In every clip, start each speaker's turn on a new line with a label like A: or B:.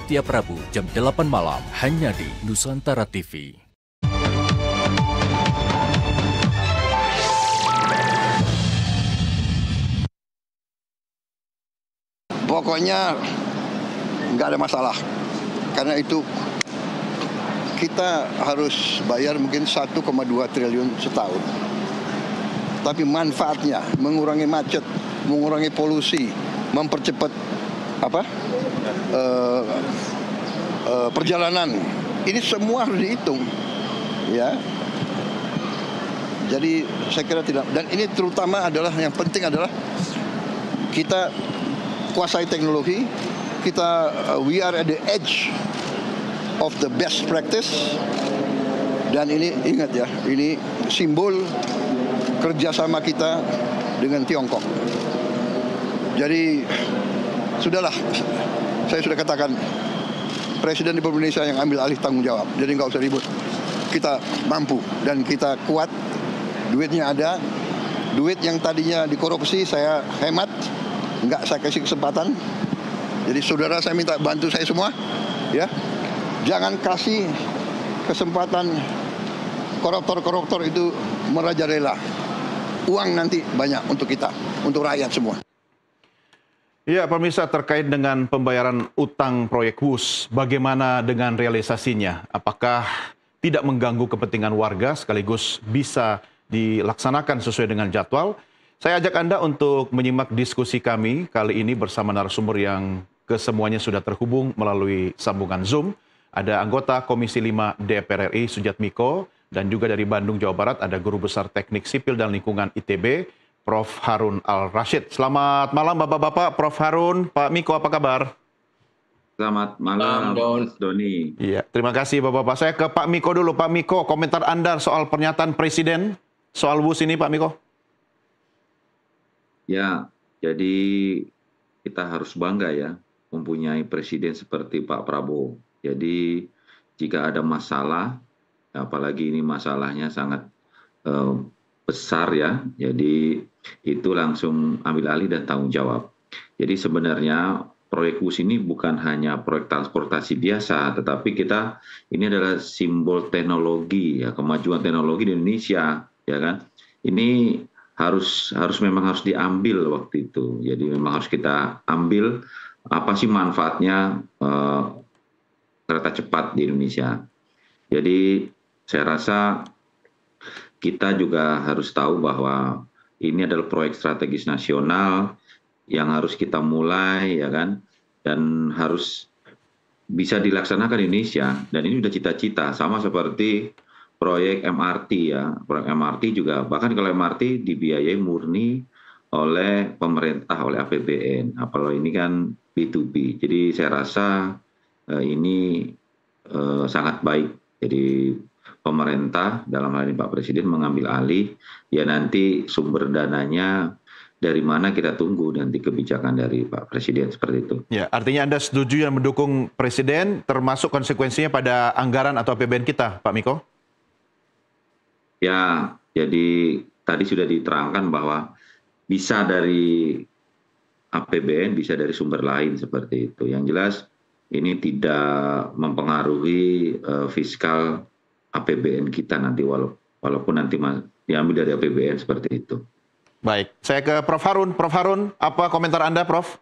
A: setiap Rabu jam 8 malam hanya di Nusantara TV.
B: Pokoknya nggak ada masalah, karena itu kita harus bayar mungkin 1,2 triliun setahun. Tapi manfaatnya mengurangi macet, mengurangi polusi, mempercepat perjalanan. Ini semua harus dihitung, ya. Jadi saya kira tidak. Dan ini terutama adalah yang penting adalah kita kuasai teknologi. Kita we are at the edge of the best practice. Dan ini ingat ya, ini simbol kerjasama kita dengan Tiongkok. Jadi sudahlah, saya sudah katakan Presiden Republik Indonesia yang ambil alih tanggung jawab. Jadi nggak usah ribut. Kita mampu dan kita kuat. Duitnya ada. Duit yang tadinya dikorupsi saya hemat, nggak saya kasih kesempatan. Jadi saudara, saya minta bantu saya semua, ya. Jangan kasih kesempatan koruptor-koruptor itu merajalela. Uang nanti banyak untuk kita, untuk rakyat semua.
C: Ya, pemirsa, terkait dengan pembayaran utang proyek WUS, bagaimana dengan realisasinya? Apakah tidak mengganggu kepentingan warga sekaligus bisa dilaksanakan sesuai dengan jadwal? Saya ajak Anda untuk menyimak diskusi kami kali ini bersama narasumber yang kesemuanya sudah terhubung melalui sambungan Zoom. Ada anggota Komisi 5 DPR RI Sujatmiko, dan juga dari Bandung, Jawa Barat ada Guru Besar Teknik Sipil dan Lingkungan ITB, Prof. Harun Al-Rashid. Selamat malam Bapak-Bapak, Prof. Harun, Pak Miko, apa kabar?
D: Selamat malam, Mas Doni.
C: Iya, terima kasih Bapak-Bapak. Saya ke Pak Miko dulu. Pak Miko, komentar Anda soal pernyataan Presiden soal WUS ini, Pak Miko.
D: Ya, jadi kita harus bangga ya mempunyai Presiden seperti Pak Prabowo. Jadi jika ada masalah, apalagi ini masalahnya sangat besar ya, jadi itu langsung ambil alih dan tanggung jawab. Jadi sebenarnya proyek WUS ini bukan hanya proyek transportasi biasa, tetapi ini adalah simbol teknologi ya, kemajuan teknologi di Indonesia, ya kan. Ini memang harus diambil waktu itu. Jadi memang harus kita ambil apa sih manfaatnya kereta cepat di Indonesia. Jadi saya rasa kita juga harus tahu bahwa ini adalah proyek strategis nasional yang harus kita mulai, ya kan, dan harus bisa dilaksanakan di Indonesia. Dan ini sudah cita-cita, sama seperti proyek MRT ya. Proyek MRT juga, bahkan kalau MRT dibiayai murni oleh pemerintah, oleh APBN. Apalagi ini kan B2B. Jadi saya rasa ini sangat baik. Jadi pemerintah dalam hal ini Pak Presiden mengambil alih, ya nanti sumber dananya dari mana kita tunggu nanti kebijakan dari Pak Presiden seperti itu.
C: Ya, artinya Anda setuju dan mendukung Presiden termasuk konsekuensinya pada anggaran atau APBN kita, Pak Miko?
D: Ya, jadi tadi sudah diterangkan bahwa bisa dari APBN, bisa dari sumber lain seperti itu. Yang jelas ini tidak mempengaruhi fiskal APBN kita nanti, walaupun nanti diambil dari APBN seperti itu.
C: Baik, saya ke Prof. Harun. Prof. Harun, apa komentar Anda, Prof?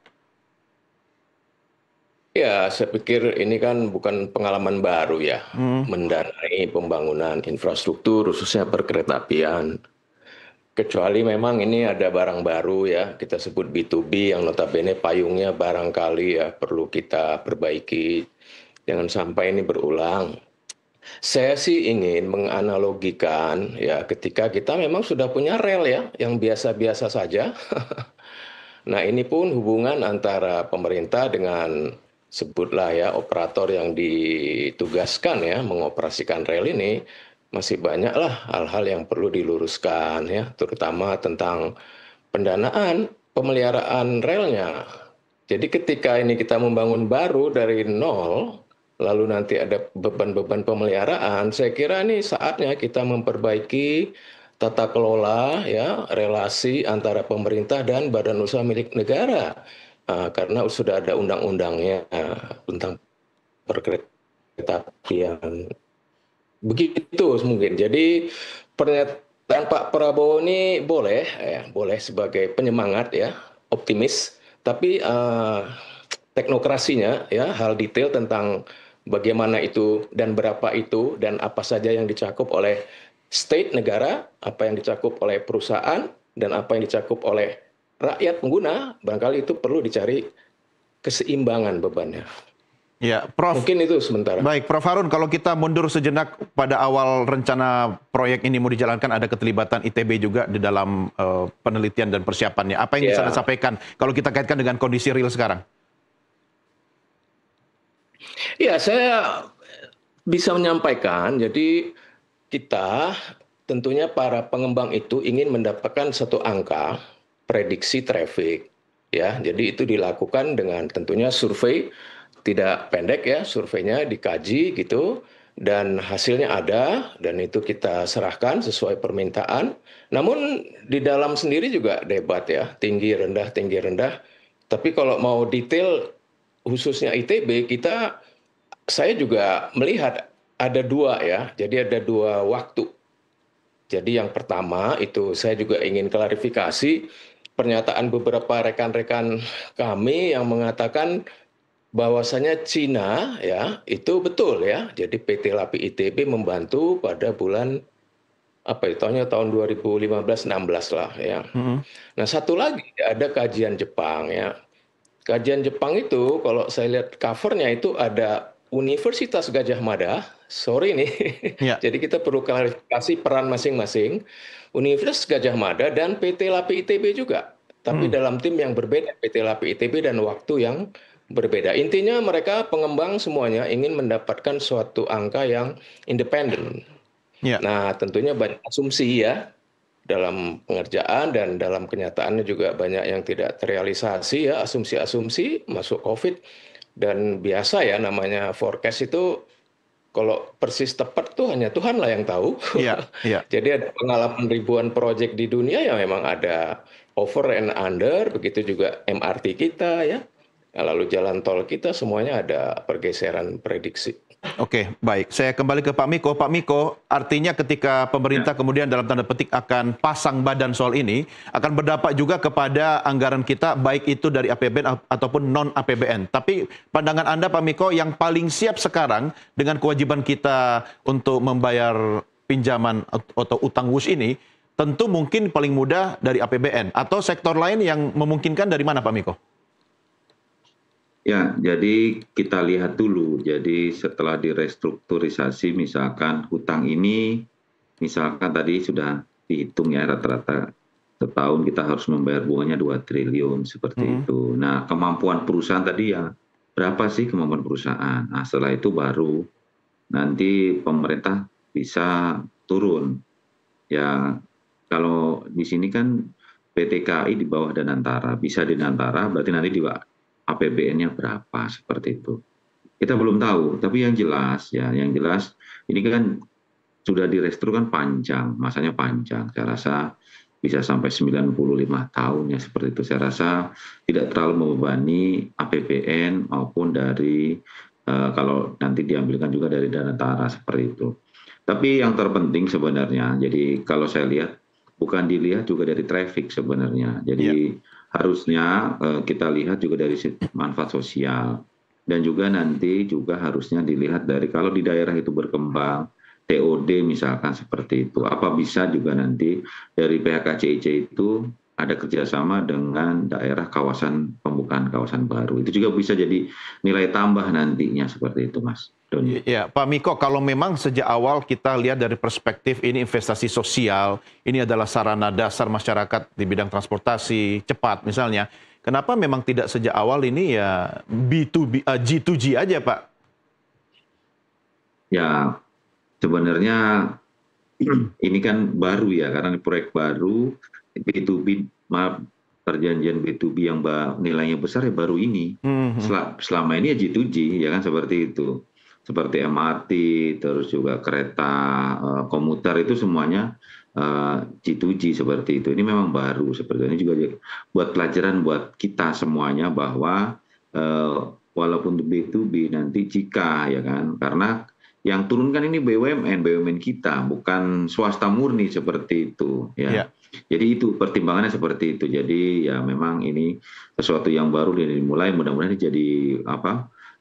E: Ya, saya pikir ini kan bukan pengalaman baru ya, mendanai pembangunan infrastruktur, khususnya perkeretaapian. Kecuali memang ini ada barang baru ya, kita sebut B2B yang notabene payungnya barangkali ya perlu kita perbaiki. Jangan sampai ini berulang. Saya sih ingin menganalogikan ya ketika kita memang sudah punya rel ya yang biasa-biasa saja. Nah ini pun hubungan antara pemerintah dengan sebutlah ya operator yang ditugaskan ya mengoperasikan rel ini masih banyaklah hal-hal yang perlu diluruskan ya, terutama tentang pendanaan pemeliharaan relnya. Jadi ketika ini kita membangun baru dari nol, lalu nanti ada beban-beban pemeliharaan, saya kira ini saatnya kita memperbaiki tata kelola ya, relasi antara pemerintah dan badan usaha milik negara. Karena sudah ada undang-undangnya tentang perkeretaapian. Begitu mungkin. Jadi pernyataan Pak Prabowo ini boleh sebagai penyemangat ya, optimis, tapi teknokrasinya ya, hal detail tentang bagaimana itu dan berapa itu dan apa saja yang dicakup oleh state negara, apa yang dicakup oleh perusahaan dan apa yang dicakup oleh rakyat pengguna, barangkali itu perlu dicari keseimbangan bebannya.
C: Ya, Prof.
E: Mungkin itu sementara.
C: Baik, Prof. Harun, kalau kita mundur sejenak pada awal rencana proyek ini mau dijalankan, ada keterlibatan ITB juga di dalam penelitian dan persiapannya. Apa yang bisa Anda sampaikan kalau kita kaitkan dengan kondisi real sekarang?
E: Ya, saya bisa menyampaikan, jadi kita tentunya para pengembang itu ingin mendapatkan satu angka prediksi traffic. Ya, jadi itu dilakukan dengan tentunya survei, tidak pendek ya, surveinya dikaji gitu, dan hasilnya ada, dan itu kita serahkan sesuai permintaan. Namun di dalam sendiri juga debat ya, tinggi rendah. Tapi kalau mau detail khususnya ITB, saya juga melihat ada dua ya, jadi ada dua waktu. Jadi yang pertama itu saya juga ingin klarifikasi pernyataan beberapa rekan-rekan kami yang mengatakan bahwasanya Cina ya itu betul ya. Jadi PT LAPI ITB membantu pada bulan tahun 2015-16 lah ya. Nah, satu lagi ada kajian Jepang ya. Kajian Jepang itu kalau saya lihat covernya itu ada Universitas Gajah Mada. Sorry nih.
C: Ya.
E: Jadi kita perlu klarifikasi peran masing-masing. Universitas Gajah Mada dan PT LAPI ITB juga. Tapi dalam tim yang berbeda, PT LAPI ITB dan waktu yang berbeda. Intinya mereka pengembang semuanya ingin mendapatkan suatu angka yang independen.
C: Ya.
E: Nah, tentunya banyak asumsi ya dalam pengerjaan dan dalam kenyataannya juga banyak yang tidak terrealisasi ya, asumsi-asumsi masuk COVID. Dan biasa ya namanya forecast itu kalau persis tepat tuh hanya Tuhan lah yang tahu.
C: Ya.
E: Jadi ada pengalaman ribuan proyek di dunia yang memang ada over and under, begitu juga MRT kita ya. Lalu jalan tol kita semuanya ada pergeseran prediksi.
C: Oke, baik. Saya kembali ke Pak Miko. Pak Miko, artinya ketika pemerintah kemudian dalam tanda petik akan pasang badan soal ini, akan berdampak juga kepada anggaran kita, baik itu dari APBN ataupun non-APBN. Tapi pandangan Anda, Pak Miko, yang paling siap sekarang dengan kewajiban kita untuk membayar pinjaman atau utang WUS ini, tentu mungkin paling mudah dari APBN. Atau sektor lain yang memungkinkan dari mana, Pak Miko?
D: Ya, jadi kita lihat dulu. Jadi setelah direstrukturisasi, misalkan hutang ini, misalkan tadi sudah dihitung ya rata-rata setahun kita harus membayar bunganya 2 triliun seperti itu. Nah, kemampuan perusahaan tadi ya berapa sih kemampuan perusahaan? Nah, setelah itu baru nanti pemerintah bisa turun. Ya, kalau di sini kan PT KAI di bawah Danantara, bisa di Danantara berarti nanti di APBN-nya berapa seperti itu. Kita belum tahu, tapi yang jelas ini kan sudah direstru kan panjang, masanya panjang. Saya rasa bisa sampai 95 tahun ya seperti itu. Saya rasa tidak terlalu membebani APBN maupun dari kalau nanti diambilkan juga dari Danantara seperti itu. Tapi yang terpenting sebenarnya, jadi kalau saya lihat bukan dilihat juga dari traffic sebenarnya. Jadi harusnya kita lihat juga dari manfaat sosial dan juga nanti juga harusnya dilihat dari kalau di daerah itu berkembang TOD misalkan seperti itu, apa bisa juga nanti dari PHK CIC itu ada kerjasama dengan daerah kawasan pembukaan kawasan baru, itu juga bisa jadi nilai tambah nantinya seperti itu, Mas Doni.
C: Ya, Pak Miko, kalau memang sejak awal kita lihat dari perspektif ini investasi sosial, ini adalah sarana dasar masyarakat di bidang transportasi cepat misalnya, kenapa memang tidak sejak awal ini ya G2G aja, Pak?
D: Ya, sebenarnya ini kan baru ya, karena proyek baru, B2B, perjanjian B2B yang nilainya besar ya baru ini. Selama ini ya G2G, ya kan seperti itu. Seperti MRT, terus juga kereta komuter itu semuanya G2G seperti itu. Ini memang baru seperti ini juga buat pelajaran buat kita semuanya bahwa walaupun untuk B2B nanti jika ya kan, karena yang turunkan ini BUMN kita, bukan swasta murni seperti itu ya.
C: Ya.
D: Jadi itu pertimbangannya seperti itu. Jadi ya memang ini sesuatu yang baru dan dimulai, mudah-mudahan ini jadi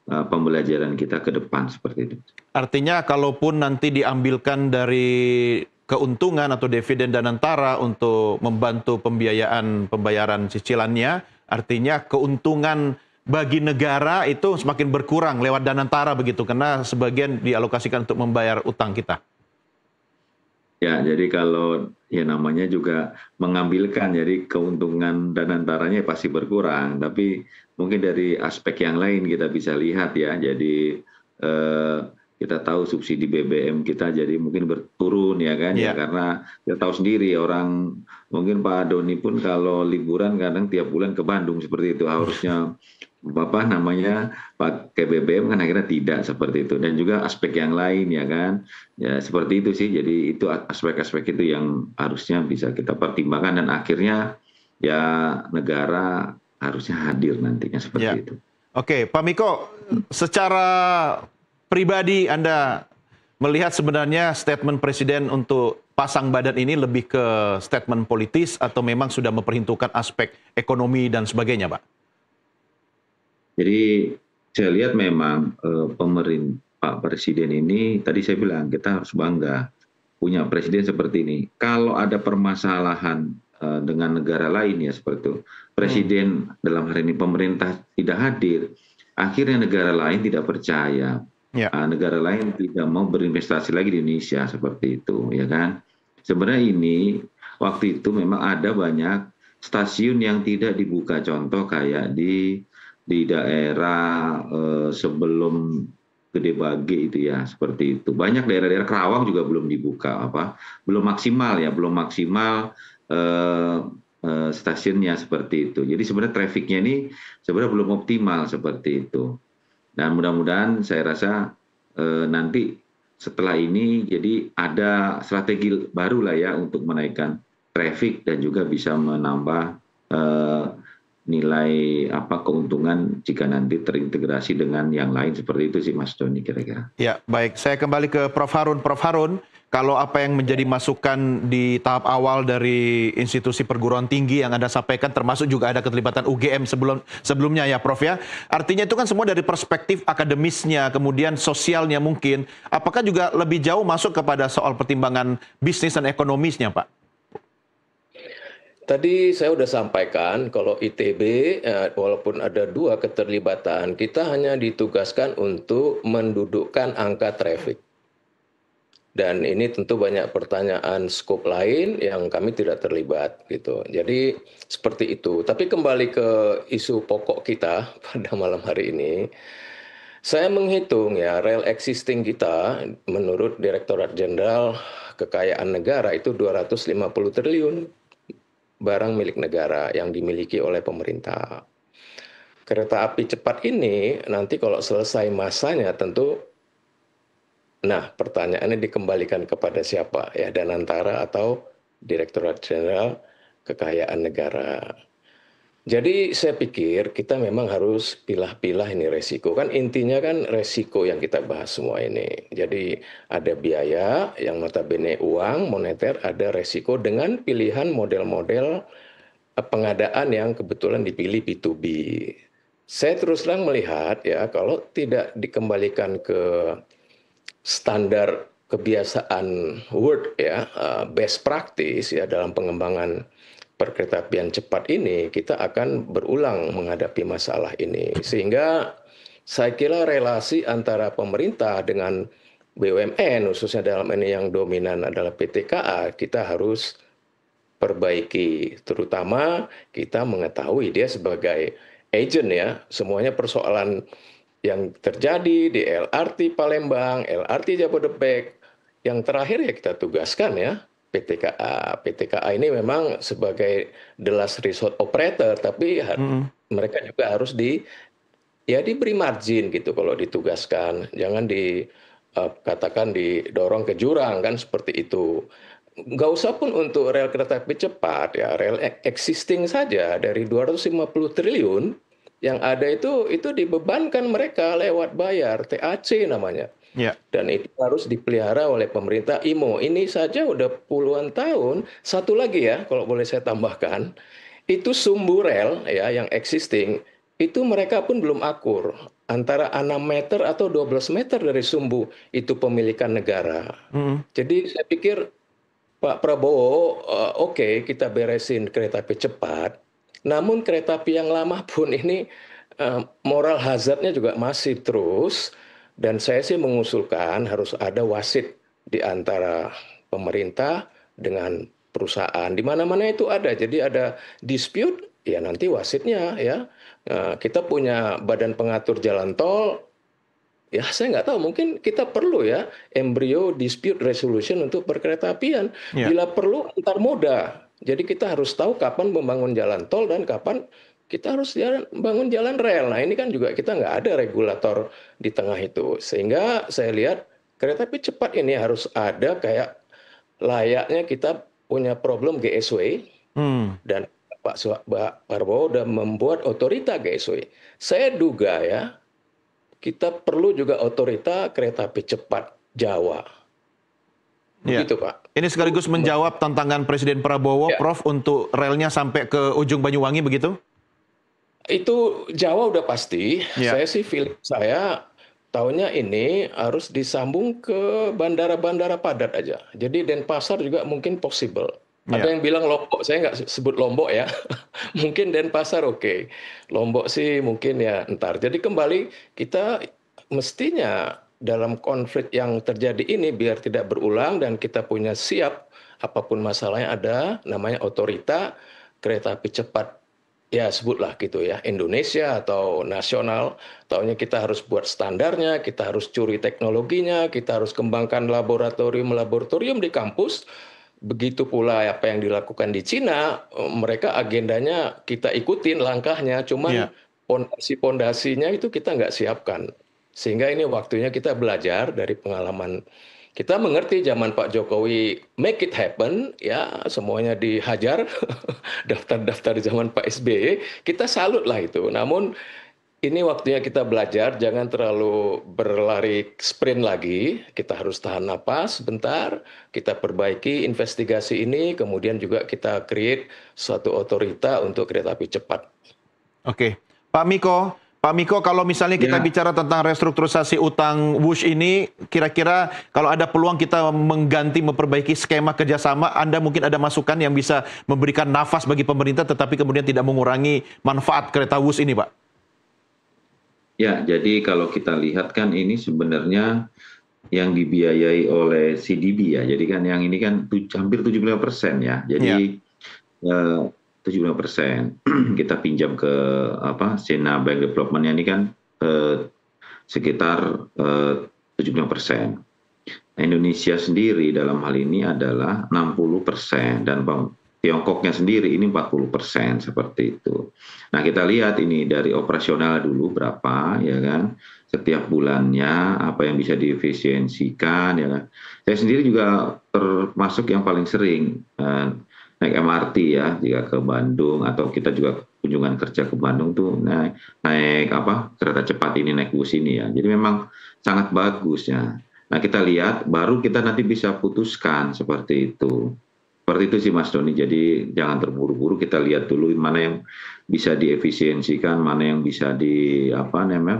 D: pembelajaran kita ke depan seperti itu.
C: Artinya kalaupun nanti diambilkan dari keuntungan atau dividen Danantara untuk membantu pembayaran cicilannya, artinya keuntungan bagi negara itu semakin berkurang lewat Danantara begitu, karena sebagian dialokasikan untuk membayar utang kita.
D: Ya, jadi kalau ya namanya juga mengambilkan, jadi keuntungan Danantaranya pasti berkurang, tapi mungkin dari aspek yang lain kita bisa lihat ya, jadi kita tahu subsidi BBM kita jadi mungkin berturun ya kan, ya karena kita tahu sendiri orang, mungkin Pak Doni pun kalau liburan kadang tiap bulan ke Bandung seperti itu, harusnya pakai BBM kan akhirnya tidak seperti itu, dan juga aspek yang lain ya kan, ya seperti itu sih. Jadi itu aspek-aspek itu yang harusnya bisa kita pertimbangkan, dan akhirnya ya negara harusnya hadir nantinya seperti itu.
C: Oke, Pak Miko, secara pribadi Anda melihat sebenarnya statement Presiden untuk pasang badan ini lebih ke statement politis atau memang sudah memperhitungkan aspek ekonomi dan sebagainya, Pak?
D: Jadi saya lihat memang Pak Presiden ini, tadi saya bilang kita harus bangga punya presiden seperti ini. Kalau ada permasalahan dengan negara lain ya seperti itu, presiden dalam hari ini pemerintah tidak hadir, akhirnya negara lain tidak percaya, negara lain tidak mau berinvestasi lagi di Indonesia seperti itu, ya kan? Sebenarnya ini waktu itu memang ada banyak stasiun yang tidak dibuka, contoh kayak di daerah sebelum Gede Bage itu ya, seperti itu. Banyak daerah-daerah Kerawang juga belum dibuka, belum maksimal stasiunnya seperti itu. Jadi sebenarnya trafficnya ini sebenarnya belum optimal seperti itu. Dan mudah-mudahan saya rasa nanti setelah ini jadi ada strategi baru lah ya untuk menaikkan traffic dan juga bisa menambah nilai keuntungan jika nanti terintegrasi dengan yang lain, seperti itu sih Mas Doni kira-kira.
C: Ya, baik. Saya kembali ke Prof. Harun. Prof. Harun, kalau apa yang menjadi masukan di tahap awal dari institusi perguruan tinggi yang Anda sampaikan, termasuk juga ada keterlibatan UGM sebelumnya ya Prof ya. Artinya itu kan semua dari perspektif akademisnya, kemudian sosialnya mungkin. Apakah juga lebih jauh masuk kepada soal pertimbangan bisnis dan ekonomisnya, Pak?
E: Tadi saya sudah sampaikan kalau ITB walaupun ada 2 keterlibatan, kita hanya ditugaskan untuk mendudukkan angka traffic. Dan ini tentu banyak pertanyaan skop lain yang kami tidak terlibat gitu. Jadi seperti itu. Tapi kembali ke isu pokok kita pada malam hari ini, saya menghitung ya real existing kita menurut Direktorat Jenderal Kekayaan Negara itu 250 triliun. Barang milik negara yang dimiliki oleh pemerintah. Kereta api cepat ini nanti kalau selesai masanya tentu, nah pertanyaannya dikembalikan kepada siapa ya, Danantara atau Direktorat Jenderal Kekayaan Negara. Jadi saya pikir kita memang harus pilah-pilah ini resiko. Kan intinya kan resiko yang kita bahas semua ini. Jadi ada biaya yang notabene uang moneter, ada resiko dengan pilihan model-model pengadaan yang kebetulan dipilih B2B. Saya terus terang melihat ya kalau tidak dikembalikan ke standar kebiasaan Word ya, best practice ya dalam pengembangan perkeretaapian cepat ini, kita akan berulang menghadapi masalah ini. Sehingga saya kira relasi antara pemerintah dengan BUMN, khususnya dalam ini yang dominan adalah PT KA, kita harus perbaiki. Terutama kita mengetahui dia sebagai agent ya, semuanya persoalan yang terjadi di LRT Palembang, LRT Jabodebek, yang terakhir ya kita tugaskan ya, PT KA. PT KA ini memang sebagai the last resort operator, tapi mereka juga harus diberi margin gitu kalau ditugaskan. Jangan katakan didorong ke jurang kan seperti itu. Nggak usah pun untuk rel kereta api cepat ya, rel existing saja dari 250 triliun Yang ada itu dibebankan mereka lewat bayar, TAC namanya.
C: Ya.
E: Dan itu harus dipelihara oleh pemerintah IMO. Ini saja udah puluhan tahun. Satu lagi ya, kalau boleh saya tambahkan, itu sumbu rel ya yang existing, itu mereka pun belum akur. Antara 6 meter atau 12 meter dari sumbu itu pemilikan negara. Jadi saya pikir Pak Prabowo, oke, kita beresin kereta api cepat, namun kereta api yang lama pun ini moral hazardnya juga masih terus, dan saya sih mengusulkan harus ada wasit di antara pemerintah dengan perusahaan. Di mana-mana itu ada, jadi ada dispute, ya nanti wasitnya ya. Kita punya badan pengatur jalan tol, ya saya nggak tahu, mungkin kita perlu ya embrio dispute resolution untuk perkeretaapian.
C: Ya.
E: Bila perlu antar moda. Jadi kita harus tahu kapan membangun jalan tol dan kapan kita harus bangun jalan rel. Nah ini kan juga kita nggak ada regulator di tengah itu. Sehingga saya lihat kereta api cepat ini harus ada kayak layaknya kita punya problem GSW. Dan Pak Prabowo sudah membuat otorita GSW. Saya duga ya, kita perlu juga otorita kereta api cepat Jawa. Begitu, Pak.
C: Ini sekaligus menjawab tantangan Presiden Prabowo,
E: Ya.
C: Prof, untuk relnya sampai ke ujung Banyuwangi, begitu?
E: Itu Jawa udah pasti.
C: Ya.
E: Saya sih feeling saya tahunnya ini harus disambung ke bandara-bandara padat aja. Jadi Denpasar juga mungkin possible. Ada yang bilang Lombok, saya nggak sebut Lombok ya. Mungkin Denpasar oke. Lombok sih mungkin ya entar. Jadi kembali kita mestinya dalam konflik yang terjadi ini biar tidak berulang dan kita punya siap apapun masalahnya ada namanya otorita kereta api cepat. Ya sebutlah gitu ya, Indonesia atau nasional, taunya kita harus buat standarnya, kita harus curi teknologinya, kita harus kembangkan laboratorium di kampus. Begitu pula apa yang dilakukan di Cina, mereka agendanya kita ikutin langkahnya, cuman pondasi-pondasinya itu kita nggak siapkan. Sehingga ini waktunya kita belajar dari pengalaman. Kita mengerti zaman Pak Jokowi make it happen, ya semuanya dihajar, daftar-daftar zaman Pak SBY, kita salut lah itu. Namun ini waktunya kita belajar, jangan terlalu berlari sprint lagi, kita harus tahan napas sebentar, kita perbaiki investigasi ini, kemudian juga kita create suatu otorita untuk kereta api cepat.
C: Oke, Pak Miko, kalau misalnya kita bicara tentang restrukturisasi utang WUSH ini, kira-kira kalau ada peluang kita mengganti, memperbaiki skema kerjasama, Anda mungkin ada masukan yang bisa memberikan nafas bagi pemerintah, tetapi kemudian tidak mengurangi manfaat kereta WUSH ini, Pak?
D: Ya, jadi kalau kita lihat kan ini sebenarnya yang dibiayai oleh CDB ya. Jadi kan yang ini kan hampir 75% ya. Jadi 75% kita pinjam ke China Bank Development ini kan sekitar 75%. Indonesia sendiri dalam hal ini adalah 60% dan Tiongkoknya sendiri ini 40% seperti itu. Nah kita lihat ini dari operasional dulu berapa ya kan, setiap bulannya apa yang bisa diefisiensikan ya kan. Saya sendiri juga termasuk yang paling sering naik MRT ya jika ke Bandung, atau kita juga kunjungan kerja ke Bandung tuh naik kereta cepat ini, naik bus ini ya. Jadi memang sangat bagus ya. Nah kita lihat baru kita nanti bisa putuskan seperti itu. Seperti itu sih Mas Doni, jadi jangan terburu-buru, kita lihat dulu mana yang bisa diefisiensikan, mana yang bisa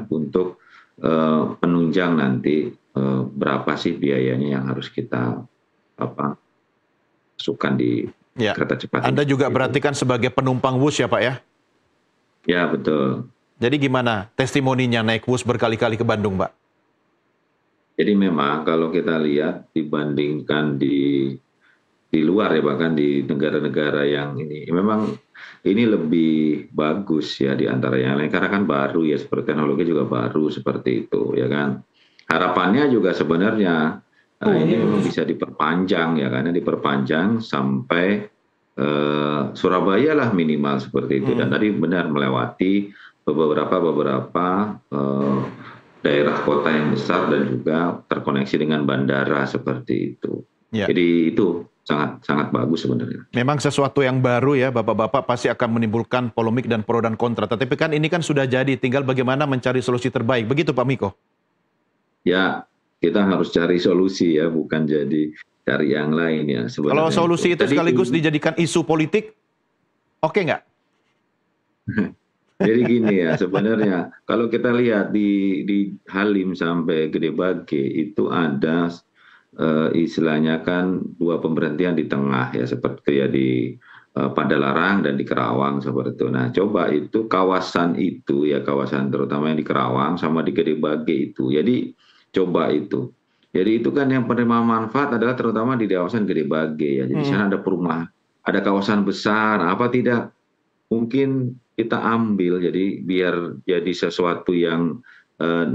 D: untuk penunjang nanti berapa sih biayanya yang harus kita masukkan di kereta cepat.
C: Anda juga berarti kan sebagai penumpang WUSH ya Pak ya?
D: Ya betul.
C: Jadi gimana testimoninya naik WUSH berkali-kali ke Bandung Pak?
D: Jadi memang kalau kita lihat dibandingkan di luar ya, bahkan di negara-negara yang ini memang ini lebih bagus ya di antara yang lain, karena kan baru ya, seperti teknologi juga baru seperti itu ya kan. Harapannya juga sebenarnya ini memang bisa diperpanjang ya, karena diperpanjang sampai Surabaya lah minimal seperti itu. Dan tadi benar melewati beberapa daerah kota yang besar dan juga terkoneksi dengan bandara seperti itu. Jadi itu sangat bagus sebenarnya.
C: Memang sesuatu yang baru ya, Bapak-Bapak pasti akan menimbulkan polemik dan pro dan kontra. Tapi kan ini kan sudah jadi, tinggal bagaimana mencari solusi terbaik. Begitu Pak Miko?
D: Ya, kita harus cari solusi ya, bukan jadi cari yang lain ya.
C: Kalau solusi itu sekaligus dijadikan isu politik, oke nggak?
D: Jadi gini ya, sebenarnya kalau kita lihat di Halim sampai Gede Bage itu ada istilahnya kan dua pemberhentian di tengah ya, seperti ya di Padalarang dan di Kerawang seperti itu. Nah, coba itu kawasan itu ya, kawasan terutama yang di Kerawang sama di Gede Bage itu. Jadi coba itu. Jadi itu kan yang penerima manfaat adalah terutama di kawasan Gede Bage ya. Jadi sana ada perumahan, ada kawasan besar, apa tidak mungkin kita ambil jadi biar jadi sesuatu yang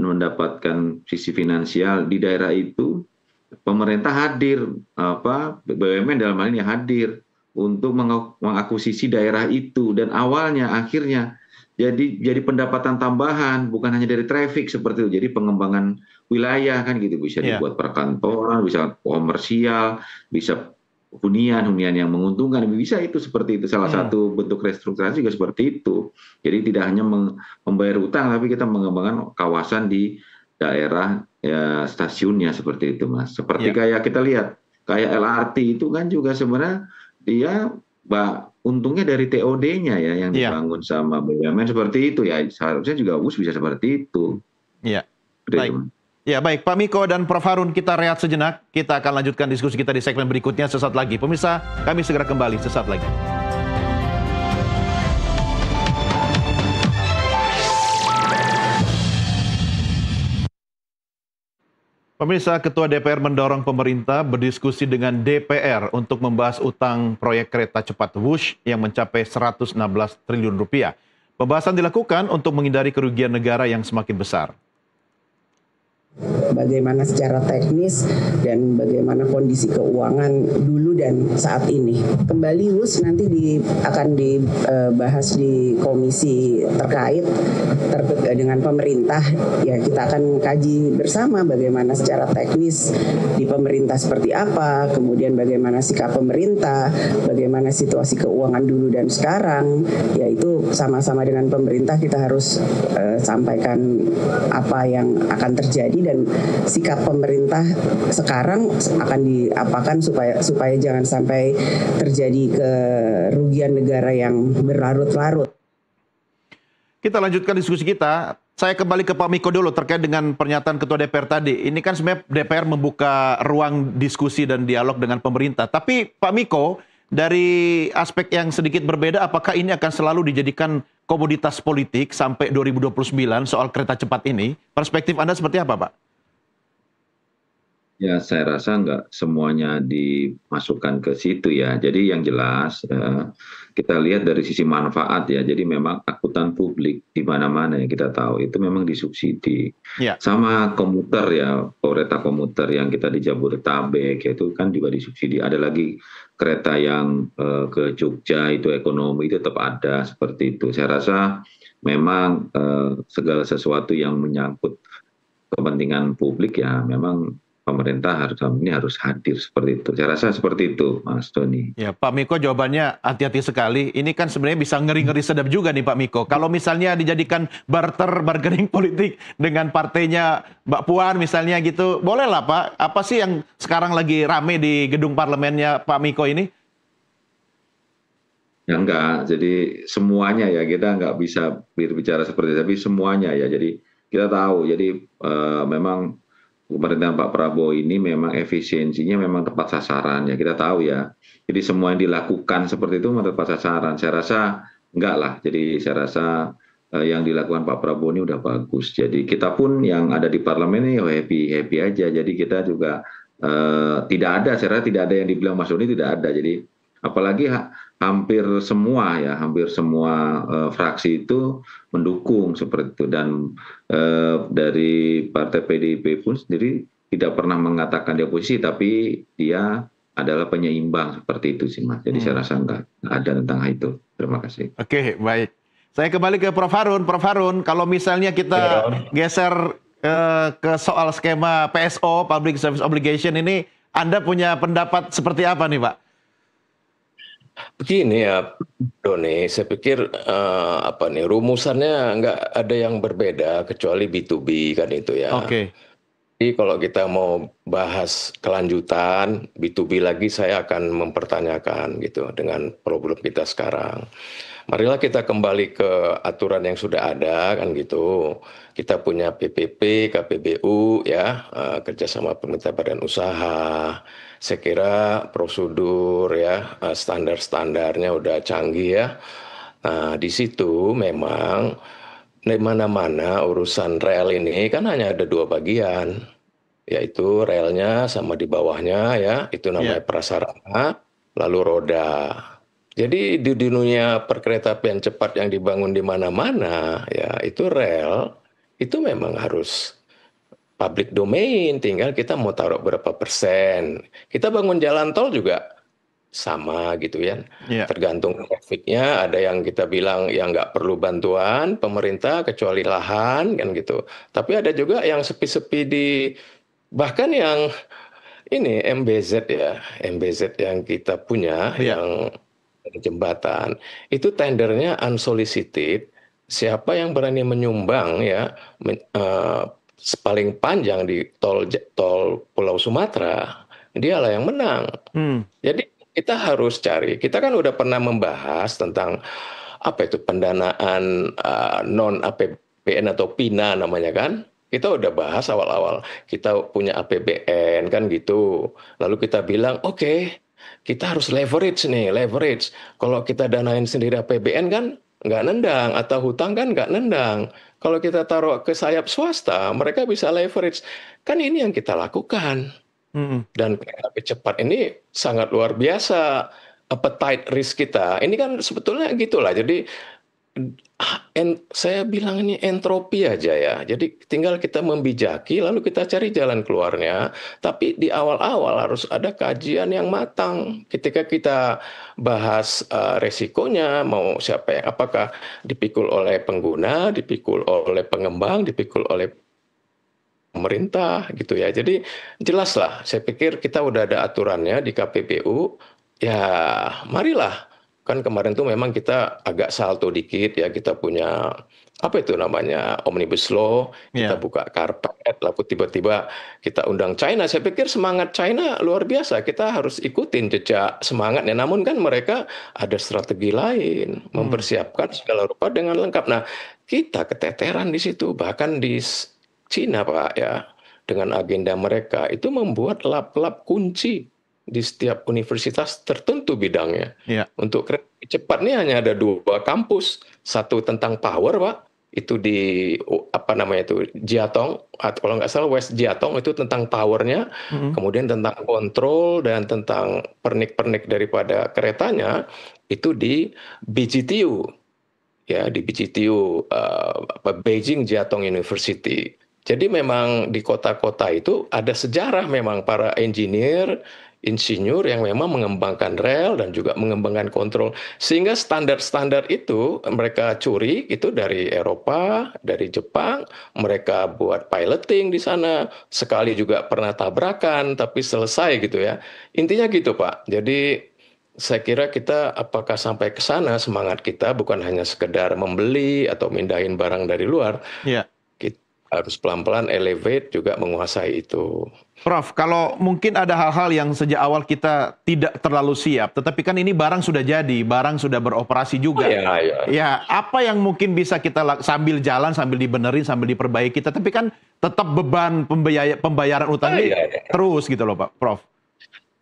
D: mendapatkan sisi finansial di daerah itu. Pemerintah hadir, BUMN dalam hal ini hadir untuk mengakuisisi daerah itu, dan awalnya akhirnya jadi pendapatan tambahan bukan hanya dari traffic seperti itu, jadi pengembangan wilayah kan gitu, bisa dibuat perkantoran, bisa komersial, bisa hunian yang menguntungkan, bisa itu seperti itu, salah satu bentuk restrukturisasi juga seperti itu. Jadi tidak hanya membayar utang, tapi kita mengembangkan kawasan di daerah ya, stasiunnya seperti itu Mas. Seperti kayak kita lihat kayak LRT itu kan juga sebenarnya dia untungnya dari TOD-nya ya yang dibangun sama BUMN seperti itu ya, seharusnya juga WUS bisa seperti itu. Iya.
C: Baik. Ya baik, Pak Miko dan Prof Harun, kita rehat sejenak. Kita akan lanjutkan diskusi kita di segmen berikutnya sesaat lagi. Pemirsa, kami segera kembali sesaat lagi. Pemirsa, Ketua DPR mendorong pemerintah berdiskusi dengan DPR untuk membahas utang proyek kereta cepat WUSH yang mencapai 116 triliun rupiah. Pembahasan dilakukan untuk menghindari kerugian negara yang semakin besar.
F: Bagaimana secara teknis dan bagaimana kondisi keuangan dulu dan saat ini. Kembali WUSH nanti akan dibahas di komisi terkait dengan pemerintah. Ya, kita akan kaji bersama bagaimana secara teknis di pemerintah seperti apa, kemudian bagaimana sikap pemerintah, bagaimana situasi keuangan dulu dan sekarang. Yaitu sama-sama dengan pemerintah kita harus sampaikan apa yang akan terjadi dan sikap pemerintah sekarang akan diapakan supaya jangan sampai terjadi kerugian negara yang berlarut-larut.
C: Kita lanjutkan diskusi kita. Saya kembali ke Pak Miko dulu terkait dengan pernyataan Ketua DPR tadi. Ini kan sebenarnya DPR membuka ruang diskusi dan dialog dengan pemerintah. Tapi Pak Miko, dari aspek yang sedikit berbeda, apakah ini akan selalu dijadikan komoditas politik sampai 2029 soal kereta cepat ini? Perspektif Anda seperti apa, Pak?
D: Ya, saya rasa nggak semuanya dimasukkan ke situ ya. Jadi yang jelas kita lihat dari sisi manfaat ya. Jadi memang angkutan publik di mana-mana yang kita tahu itu memang disubsidi. Sama komuter ya, kereta komuter yang kita di Jabodetabek itu kan juga disubsidi. Ada lagi kereta yang ke Jogja itu ekonomi itu tetap ada seperti itu. Saya rasa memang segala sesuatu yang menyangkut kepentingan publik ya memang pemerintah harus hadir seperti itu. Saya rasa seperti itu, Mas Tony.
C: Ya, Pak Miko jawabannya hati-hati sekali. Ini kan sebenarnya bisa ngeri-ngeri sedap juga nih Pak Miko. Kalau misalnya dijadikan bargaining politik dengan partainya Mbak Puan misalnya gitu, boleh lah Pak. Apa sih yang sekarang lagi rame di gedung parlemennya Pak Miko ini?
D: Ya enggak, jadi semuanya ya, kita nggak bisa berbicara seperti itu, tapi semuanya ya. Jadi kita tahu, jadi memang pemerintahan Pak Prabowo ini memang efisiensinya memang tepat sasaran ya, kita tahu ya. Jadi semua yang dilakukan seperti itu memang tepat sasaran. Saya rasa enggak lah. Jadi saya rasa yang dilakukan Pak Prabowo ini udah bagus. Jadi kita pun yang ada di parlemen ini happy aja. Jadi kita juga tidak ada, saya rasa tidak ada yang dibilang Mas Doni, tidak ada. Jadi apalagi hampir semua fraksi itu mendukung seperti itu, dan dari partai PDIP pun sendiri tidak pernah mengatakan dia oposisi, tapi dia adalah penyeimbang seperti itu sih Mas. Jadi saya rasa nggak ada tentang itu. Terima kasih.
C: Oke, baik. Saya kembali ke Prof Harun. Prof Harun, kalau misalnya kita geser ke soal skema PSO, Public Service Obligation ini, Anda punya pendapat seperti apa nih, Pak?
E: Begini ya, Doni, saya pikir rumusannya nggak ada yang berbeda kecuali B2B kan itu ya.
C: Oke.
E: Jadi kalau kita mau bahas kelanjutan B2B lagi, saya akan mempertanyakan gitu dengan problem kita sekarang. Marilah kita kembali ke aturan yang sudah ada kan gitu. Kita punya PPP, KPBU ya, kerjasama pemerintah badan usaha. Saya kira prosedur ya, standar-standarnya udah canggih ya. Nah, di situ memang di mana-mana urusan rel ini kan hanya ada dua bagian, yaitu relnya sama di bawahnya ya, itu namanya prasarana, lalu roda. Jadi di dunia perkeretaapian cepat yang dibangun di mana-mana ya, itu rel itu memang harus public domain, tinggal kita mau taruh berapa persen. Kita bangun jalan tol juga sama gitu ya. Tergantung trafiknya, ada yang kita bilang yang nggak perlu bantuan pemerintah kecuali lahan kan gitu. Tapi ada juga yang sepi-sepi bahkan yang ini MBZ ya, MBZ yang kita punya yang jembatan itu tendernya unsolicited. Siapa yang berani menyumbang ya paling panjang di tol Pulau Sumatera, dialah yang menang. Jadi kita harus cari. Kita kan udah pernah membahas tentang apa itu pendanaan non APBN atau PINA namanya kan. Kita udah bahas awal-awal. Kita punya APBN kan gitu. Lalu kita bilang, oke, kita harus leverage nih, leverage. Kalau kita danain sendiri APBN kan nggak nendang, atau hutang kan nggak nendang. Kalau kita taruh ke sayap swasta, mereka bisa leverage. Kan ini yang kita lakukan. Dan kereta api cepat ini sangat luar biasa appetite risk kita. Ini kan sebetulnya gitulah. Jadi saya bilang ini entropi aja ya. Jadi tinggal kita membijaki lalu kita cari jalan keluarnya. Tapi di awal-awal harus ada kajian yang matang. Ketika kita bahas resikonya, mau siapa yang apakah dipikul oleh pengguna, dipikul oleh pengembang, dipikul oleh pemerintah gitu ya. Jadi jelaslah, saya pikir kita udah ada aturannya di KPBU. Ya, marilah. Kan kemarin tuh memang kita agak salto dikit ya, kita punya apa itu namanya Omnibus Law, kita buka karpet, lalu tiba-tiba kita undang China. Saya pikir semangat China luar biasa, kita harus ikutin jejak semangatnya. Namun kan mereka ada strategi lain, mempersiapkan segala rupa dengan lengkap. Nah, kita keteteran di situ, bahkan di Cina Pak ya, dengan agenda mereka itu membuat lab-lab kunci di setiap universitas tertentu bidangnya. Untuk kereta cepat ini hanya ada 2 kampus, satu tentang power Pak, itu di apa namanya itu Jiatong, atau kalau nggak salah West Jiatong itu tentang powernya, kemudian tentang kontrol dan tentang pernik-pernik daripada keretanya itu di BGTU ya, di BGTU Beijing Jiatong University. Jadi memang di kota-kota itu ada sejarah memang para insinyur yang memang mengembangkan rel dan juga mengembangkan kontrol. Sehingga standar-standar itu mereka curi itu dari Eropa, dari Jepang, mereka buat piloting di sana. Sekali juga pernah tabrakan, tapi selesai gitu ya. Intinya gitu Pak. Jadi saya kira kita apakah sampai ke sana semangat kita bukan hanya sekedar membeli atau mindahin barang dari luar. Harus pelan-pelan elevate juga menguasai itu.
C: Prof, kalau mungkin ada hal-hal yang sejak awal kita tidak terlalu siap, tetapi kan ini barang sudah jadi, barang sudah beroperasi juga. Ya, apa yang mungkin bisa kita sambil jalan, sambil dibenerin, sambil diperbaiki, tetapi kan tetap beban pembayaran utang ini terus gitu loh Pak, Prof.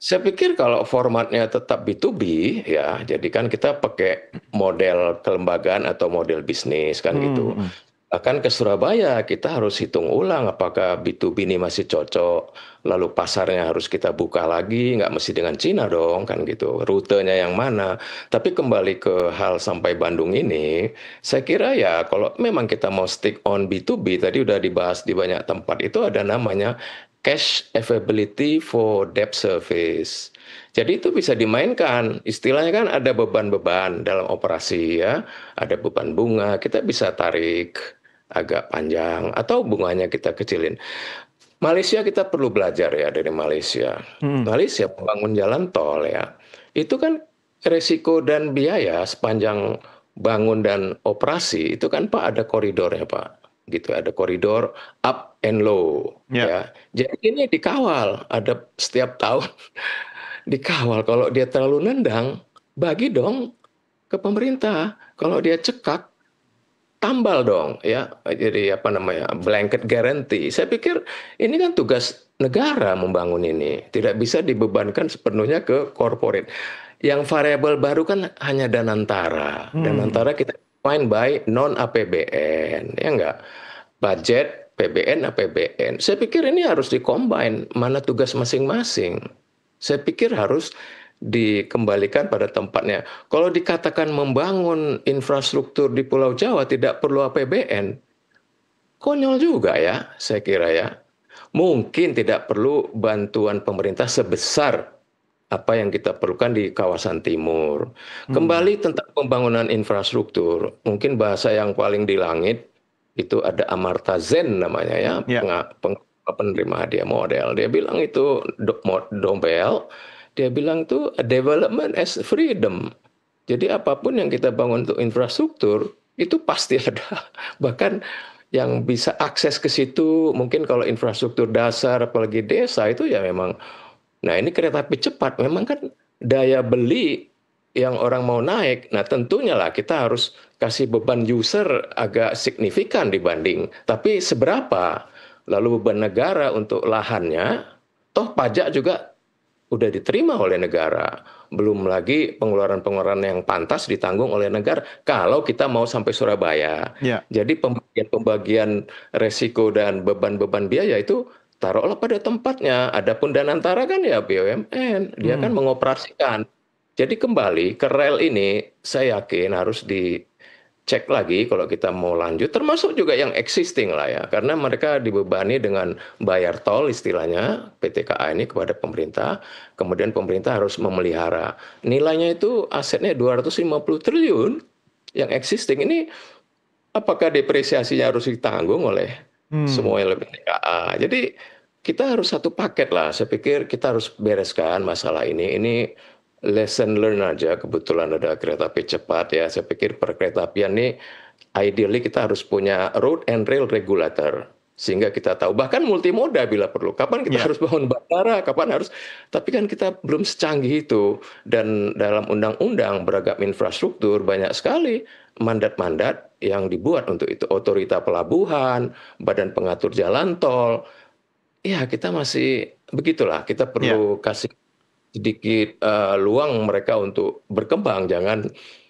E: Saya pikir kalau formatnya tetap B2B ya, jadi kan kita pakai model kelembagaan atau model bisnis kan gitu. Bahkan ke Surabaya kita harus hitung ulang apakah B2B ini masih cocok, lalu pasarnya harus kita buka lagi, nggak mesti dengan Cina dong kan gitu, rutenya yang mana. Tapi kembali ke hal sampai Bandung ini, saya kira ya kalau memang kita mau stick on B2B, tadi udah dibahas di banyak tempat, itu ada namanya cash availability for debt service. Jadi itu bisa dimainkan, istilahnya kan ada beban-beban dalam operasi ya, ada beban bunga, kita bisa tarik agak panjang atau bunganya kita kecilin. Malaysia kita perlu belajar ya dari Malaysia. Malaysia membangun jalan tol ya, itu kan resiko dan biaya sepanjang bangun dan operasi itu kan Pak ada koridornya Pak, gitu ada koridor up and low ya. Jadi ini dikawal, ada setiap tahun dikawal. Kalau dia terlalu nendang, bagi dong ke pemerintah. Kalau dia cekak, tambal dong ya, jadi apa namanya blanket guarantee. Saya pikir ini kan tugas negara membangun ini, tidak bisa dibebankan sepenuhnya ke corporate. Yang variabel baru kan hanya Danantara. Danantara kita define by non APBN, ya enggak, budget PBN APBN. Saya pikir ini harus dikombin, mana tugas masing-masing. Saya pikir harus dikembalikan pada tempatnya. Kalau dikatakan membangun infrastruktur di Pulau Jawa tidak perlu APBN, konyol juga ya, saya kira ya. Mungkin tidak perlu bantuan pemerintah sebesar apa yang kita perlukan di kawasan timur. Kembali tentang pembangunan infrastruktur, mungkin bahasa yang paling di langit itu ada Amartya Sen namanya ya, penerima hadiah model. Dia bilang itu Nobel. Dia bilang itu development as freedom. Jadi apapun yang kita bangun untuk infrastruktur, itu pasti ada. Bahkan yang bisa akses ke situ, mungkin kalau infrastruktur dasar, apalagi desa, itu ya memang. Nah ini kereta api cepat, memang kan daya beli yang orang mau naik. Nah tentunya lah kita harus kasih beban user agak signifikan dibanding. Tapi seberapa? Lalu beban negara untuk lahannya, toh pajak juga udah diterima oleh negara. Belum lagi pengeluaran-pengeluaran yang pantas ditanggung oleh negara kalau kita mau sampai Surabaya. Jadi pembagian resiko dan beban-beban biaya itu taruhlah pada tempatnya. Adapun Danantara kan ya BUMN, dia kan mengoperasikan. Jadi kembali ke rel ini saya yakin harus dicek lagi kalau kita mau lanjut, termasuk juga yang existing lah ya, karena mereka dibebani dengan bayar tol istilahnya PT KA ini kepada pemerintah, kemudian pemerintah harus memelihara. Nilainya itu asetnya 250 triliun yang existing ini, apakah depresiasinya harus ditanggung oleh semua yang PT KA? Jadi kita harus satu paket lah, saya pikir kita harus bereskan masalah ini. Ini lesson learn aja, kebetulan ada kereta api cepat ya. Saya pikir perkeretaapian ini ideally kita harus punya road and rail regulator sehingga kita tahu bahkan multimoda bila perlu. Kapan kita harus bangun bandara, kapan harus. Tapi kan kita belum secanggih itu, dan dalam undang-undang beragam infrastruktur banyak sekali mandat-mandat yang dibuat untuk itu. Otorita pelabuhan, badan pengatur jalan tol. Ya, kita masih begitulah. Kita perlu kasih sedikit luang mereka untuk berkembang.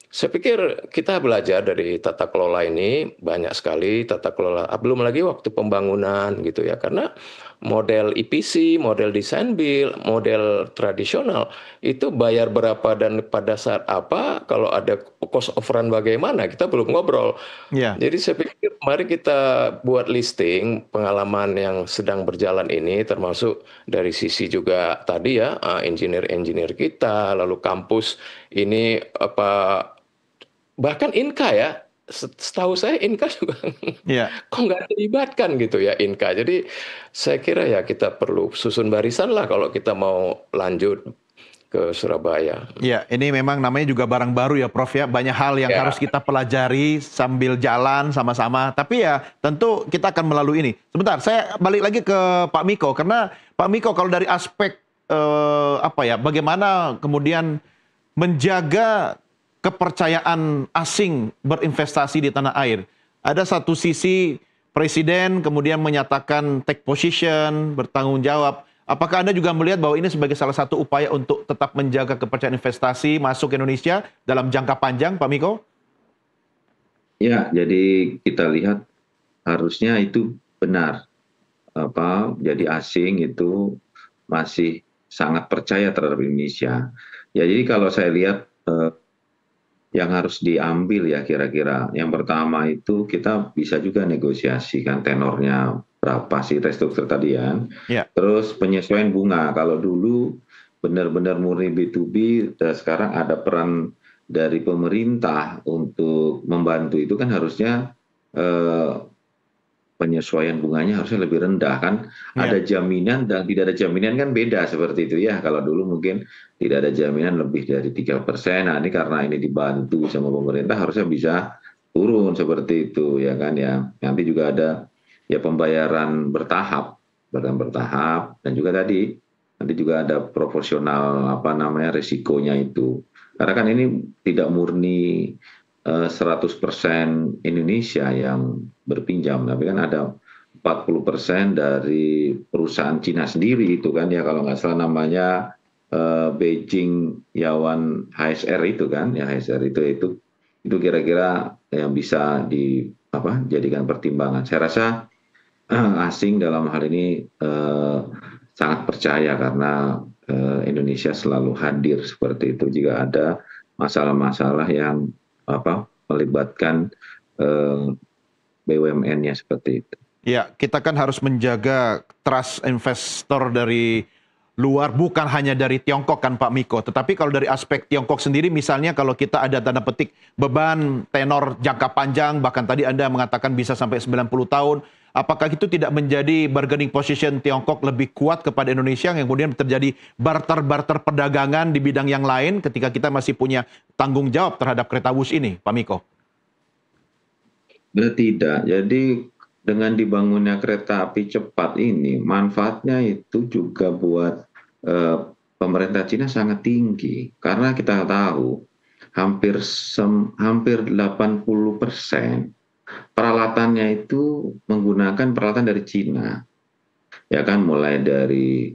E: Saya pikir kita belajar dari tata kelola ini banyak sekali tata kelola. Belum lagi waktu pembangunan gitu ya, karena model EPC, model design build, model tradisional itu bayar berapa dan pada saat apa, kalau ada cost of run bagaimana, kita belum ngobrol. Jadi saya pikir mari kita buat listing pengalaman yang sedang berjalan ini, termasuk dari sisi juga tadi ya engineer-engineer kita, lalu kampus ini bahkan Inka ya. Setahu saya Inka juga kok nggak dilibatkan gitu ya Inka. Jadi saya kira ya kita perlu susun barisan lah kalau kita mau lanjut ke Surabaya.
C: Ya, ini memang namanya juga barang baru ya Prof ya. Banyak hal yang harus kita pelajari sambil jalan sama-sama. Tapi ya tentu kita akan melalui ini. Sebentar, saya balik lagi ke Pak Miko. Karena Pak Miko kalau dari aspek bagaimana kemudian menjaga kepercayaan asing berinvestasi di tanah air. Ada satu sisi Presiden kemudian menyatakan take position, bertanggung jawab. Apakah Anda juga melihat bahwa ini sebagai salah satu upaya untuk tetap menjaga kepercayaan investasi masuk ke Indonesia dalam jangka panjang, Pak Miko?
D: Ya, jadi kita lihat harusnya itu benar. Jadi asing itu masih sangat percaya terhadap Indonesia. Ya, jadi kalau saya lihat yang harus diambil ya kira-kira. Yang pertama itu kita bisa juga negosiasikan tenornya berapa sih restruktur tadi ya. Terus penyesuaian bunga. Kalau dulu benar-benar murni B2B, dan sekarang ada peran dari pemerintah untuk membantu itu kan harusnya penyesuaian bunganya harusnya lebih rendah kan. Ada jaminan dan tidak ada jaminan kan beda seperti itu ya. Kalau dulu mungkin tidak ada jaminan lebih dari 3%. Nah ini karena ini dibantu sama pemerintah harusnya bisa turun seperti itu ya kan ya. Nanti juga ada ya pembayaran bertahap dan juga tadi nanti juga ada proporsional risikonya itu. Karena kan ini tidak murni 100% Indonesia yang berpinjam, tapi kan ada 40% dari perusahaan Cina sendiri itu kan ya, kalau nggak salah namanya Beijing Yawan HSR itu kan ya, HSR itu kira-kira yang bisa dijadikan pertimbangan. Saya rasa asing dalam hal ini sangat percaya karena Indonesia selalu hadir seperti itu jika ada masalah-masalah yang melibatkan BUMN-nya seperti itu.
C: Ya, kita kan harus menjaga trust investor dari luar, bukan hanya dari Tiongkok kan Pak Miko, tetapi kalau dari aspek Tiongkok sendiri, misalnya kalau kita ada tanda petik beban tenor jangka panjang, bahkan tadi Anda mengatakan bisa sampai 90 tahun, apakah itu tidak menjadi bargaining position Tiongkok lebih kuat kepada Indonesia yang kemudian terjadi barter-barter perdagangan di bidang yang lain ketika kita masih punya tanggung jawab terhadap kereta Wush ini, Pak Miko?
D: Tidak. Jadi dengan dibangunnya kereta api cepat ini, manfaatnya itu juga buat pemerintah Cina sangat tinggi. Karena kita tahu hampir 80% peralatannya itu menggunakan peralatan dari Cina. Ya kan, mulai dari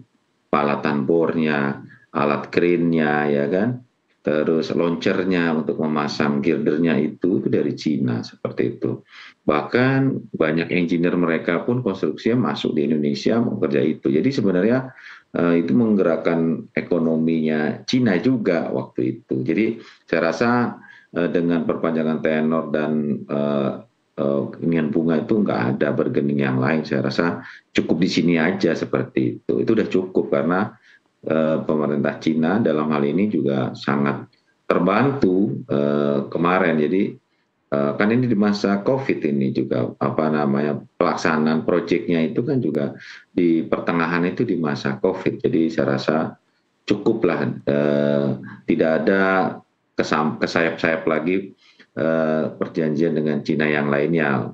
D: peralatan bornya, alat krennya, ya kan, terus launchernya untuk memasang girdernya itu dari Cina seperti itu. Bahkan banyak engineer mereka pun konstruksinya masuk di Indonesia mau kerja itu. Jadi sebenarnya itu menggerakkan ekonominya Cina juga waktu itu. Jadi saya rasa dengan perpanjangan tenor dan inian bunga itu nggak ada bargaining yang lain. Saya rasa cukup di sini aja seperti itu. Itu udah cukup karena pemerintah Cina dalam hal ini juga sangat terbantu kemarin. Jadi kan ini di masa COVID ini juga pelaksanaan proyeknya itu kan juga di pertengahan itu di masa COVID. Jadi saya rasa cukuplah, tidak ada kesayap-sayap lagi perjanjian dengan Cina yang lainnya,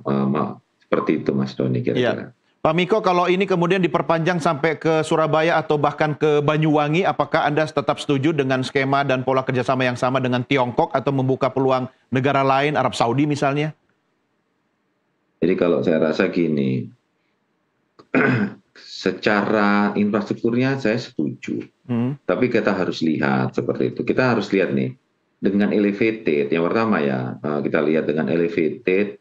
D: seperti itu Mas Doni kira-kira.
C: Ya. Pak Miko, kalau ini kemudian diperpanjang sampai ke Surabaya atau bahkan ke Banyuwangi, apakah Anda tetap setuju dengan skema dan pola kerjasama yang sama dengan Tiongkok atau membuka peluang negara lain, Arab Saudi misalnya?
D: Jadi kalau saya rasa gini, secara infrastrukturnya saya setuju, tapi kita harus lihat seperti itu. Kita harus lihat nih, dengan elevated, yang pertama ya, kita lihat dengan elevated,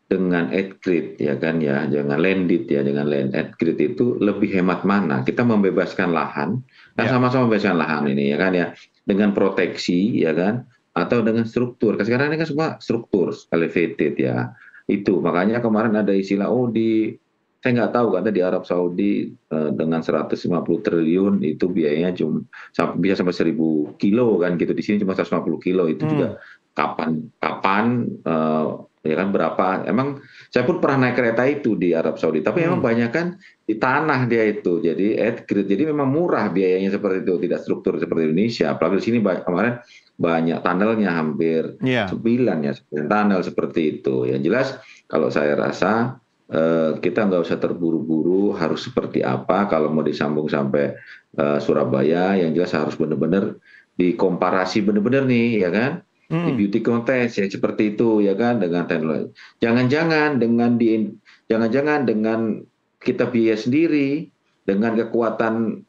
D: dengan at-grade ya kan ya, jangan landed ya, dengan land at-grade itu lebih hemat mana? Kita membebaskan lahan, kan sama-sama membebaskan lahan ini ya kan ya, dengan proteksi ya kan, atau dengan struktur. Sekarang ini kan semua struktur elevated ya. Itu makanya kemarin ada istilah saya nggak tahu kata di Arab Saudi dengan 150 triliun itu biayanya cuma bisa sampai 1000 kilo kan gitu. Di sini cuma 150 kilo itu juga kapan ya kan berapa. Emang saya pun pernah naik kereta itu di Arab Saudi, tapi memang banyak kan di tanah dia itu. Jadi at-grade, jadi memang murah biayanya seperti itu, tidak struktur seperti Indonesia. Apalagi di sini kemarin banyak tunnelnya, hampir 9 ya, 9 tunnel seperti itu. Yang jelas kalau saya rasa kita nggak usah terburu-buru harus seperti apa kalau mau disambung sampai Surabaya. Yang jelas harus benar-benar dikomparasi benar-benar nih ya kan, di beauty contest ya seperti itu ya kan, dengan teknologi. Jangan-jangan dengan kita biaya sendiri, dengan kekuatan